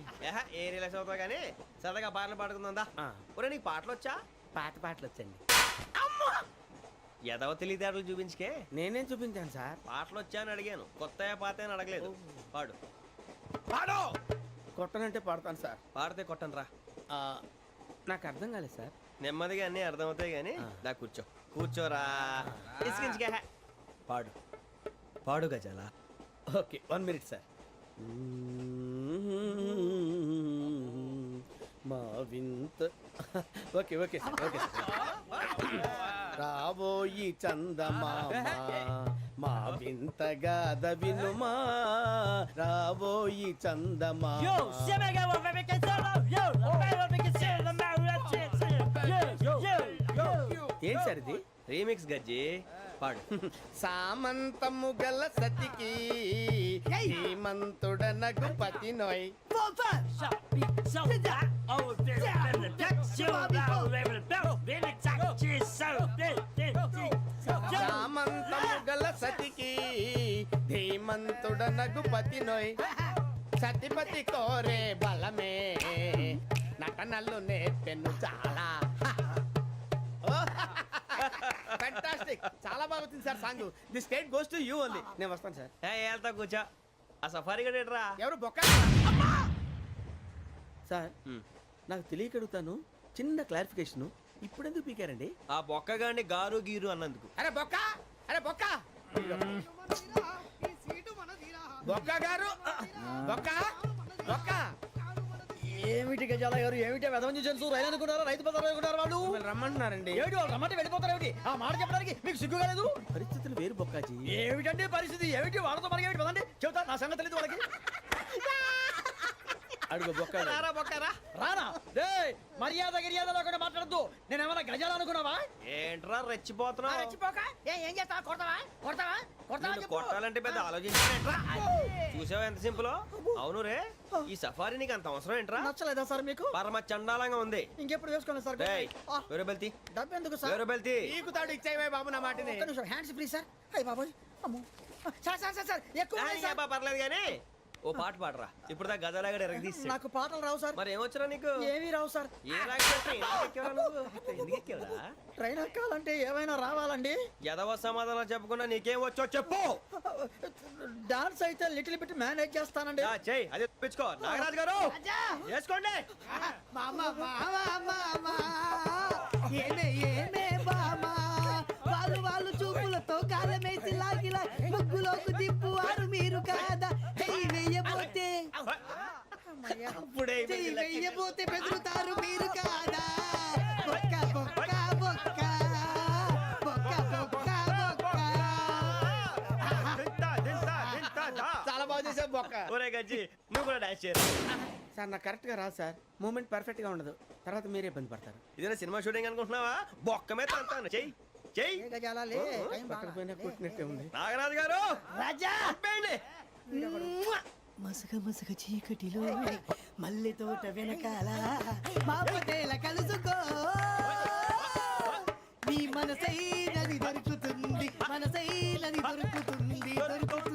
ఏ రిలాక్స్ అవుతావు కానీ సరదాగా పాటలు పాడుకుందా ఒరే నీకు పాటలు వచ్చా పాత పాటలు వచ్చండి ఎదవ తెలివితేటలు చూపించుకే నేనేం చూపించాను సార్ పాటలు వచ్చా అని అడిగాను కొత్త పాత అని అడగలేదు పాడు పాడు కొట్టనంటే పాడతాను సార్ పాడితే కొట్టను రా నాకు అర్థం కాలేదు సార్ నెమ్మదిగా అన్నీ అర్థమవుతాయి కానీ దా కూర్చో కూర్చోరా ఇసుకించుకే పాడు పాడు గజాల ఓకే 1 మినిట్ సార్ మా వింత ఓకే ఓకే సార్ ఓకే రాబోయి చందమామ మా వింతగా వినుమా రాబోయి చందమామ ఏంటి సార్ ఇది రీమిక్స్ గజ్జి పాడు సామంతము గల సతికి హేమంతుడనగు పతి నోయ్ సామంతము గల సతికి ధీమంతుడనగు పతి నోయ్ సతిపతి కోరే బలమే నటనలు నేర్పెను చాలా ఫ్యాంటాస్టిక్ చాలా బాగా వచ్చింది sir song the state goes to you only నేను వస్తాను సార్ వెళ్తా కూర్చో ఆ సఫారీ గడేట్రా ఎవరు బొక్క సార్ నాకు తెలియక అడుగుతాను చిన్న క్లారిఫికేషన్ ఇప్పుడెందుకు పీకారండి ఆ బొక్కగాండి గారు గీరు అన్నందుకు అరే బొక్క అరే బొక్క బొక్క గారు బొక్క బొక్క ఏమిటి గజాల గారు ఏమిటి వెదవం చూసాను రైలు అనుకున్నారా రైతు బజార్ అనుకున్నారు వాళ్ళు రమ్మంటున్నారండి ఏమిటి వాళ్ళు రమ్మంటే వెళ్ళిపోతారు ఏమిటి ఆ మాట చెప్పడానికి మీకు సిగ్గు కాలేదు పరిస్థితులు వేరు బొక్కాజీ ఏమిటండి పరిస్థితి ఏమిటి వాళ్ళతో మనకి ఏమిటి పదండి చెబుతా నా సంగతి తెలియదు వాళ్ళకి అడుగు బొక్క రారా బొక్కరా రానా రే మర్యాద గిర్యాద లేకుండా మాట్లాడద్దు నేను ఏమైనా గజాలు అనుకున్నావా ఏంట్రా రెచ్చిపోతున్నావు రెచ్చిపోక ఏం చేస్తావా కొడతావా కొడతావా కొడతావా నిన్ను కొట్టాలంటే పెద్ద ఆలోచించానేట్రా చూసావా ఎంత సింపుల్. అవును రే, ఈ సఫారీ నీకు అంత అవసరం ఏంట్రా? నచ్చలేదా సార్ మీకు? పరమ చండాలంగా ఉంది. ఇంకెప్పుడు వేసుకోండి సార్. వేరే బెల్తి, డబ్బు ఎందుకు వేరే బెల్తి. నీకు తాడు ఇచ్చేవే బాబు నా మాటని. Hands free sir. అయ్యి బాబోయ్, అమ్మో. సార్ సార్ సార్ సార్ ఎక్కువ ఉన్నాయి సార్. పర్లేదు కానీ ఓ పాట పాడరా. ఇప్పుడు దా గదలాగడ ఎరగదీసి. నాకు పాటలు రావు సార్. మరి ఏమొచ్చరా నీకు? ఏమీ రావు సార్. ఏ రాకపోతే ఎందుకు ఎక్కేవరా నువ్వు? ఎందుకు ఎక్కేవరా? ట్రైన్ ఎక్కాలంటే ఏమైనా రావాలండి. ఎదవ సమాధానం చెప్పకుండా నీకేం వచ్చో చెప్పు. డాన్స్ అయితే లిటిల్ బిట్ మేనేజ్ చేస్తానండి. చెయ్యి, అదే తెప్పించుకో. నాగరాజు గారు వేసుకోండి. ఏమే ఏమే బామా, వాళ్ళు చూపులతో కాలమేసి లాగిలా ముగ్గులోకి తిప్పువారు మీరు కాదా? చెయ్యి వెయ్యబోతే అప్పుడే చెయ్యి వెయ్యబోతే బెదురుతారు మీరు కాదా? బొక్క బొక్క బొక్క బొక్క బొక్క బొక్క. చాలా బాగా చేసావు బొక్క. ఒరే గజ్జి, నువ్వు కూడా డాన్స్ చేయరు. సార్ నాకు కరెక్ట్ గా రాదు సార్. మూమెంట్ పర్ఫెక్ట్ గా ఉండదు. తర్వాత మీరే ఇబ్బంది పడతారు. ఇదేనా సినిమా షూటింగ్ అనుకుంటున్నావా? బొక్క మీద అంటాను. చెయ్యి చెయ్యి. గజాలాలే, టైం బాగా. పక్కన పోయినా కొట్టినట్టే ఉంది. నాగరాజు గారు రాజా చంపేయండి. మసగ మసగ చీకటిలో మల్లె తోట వెనకాల మా పటేల కలుసుకో, నీ మనసైనది దొరుకుతుంది, మనసైనది దొరుకుతుంది, దొరుకుతుంది.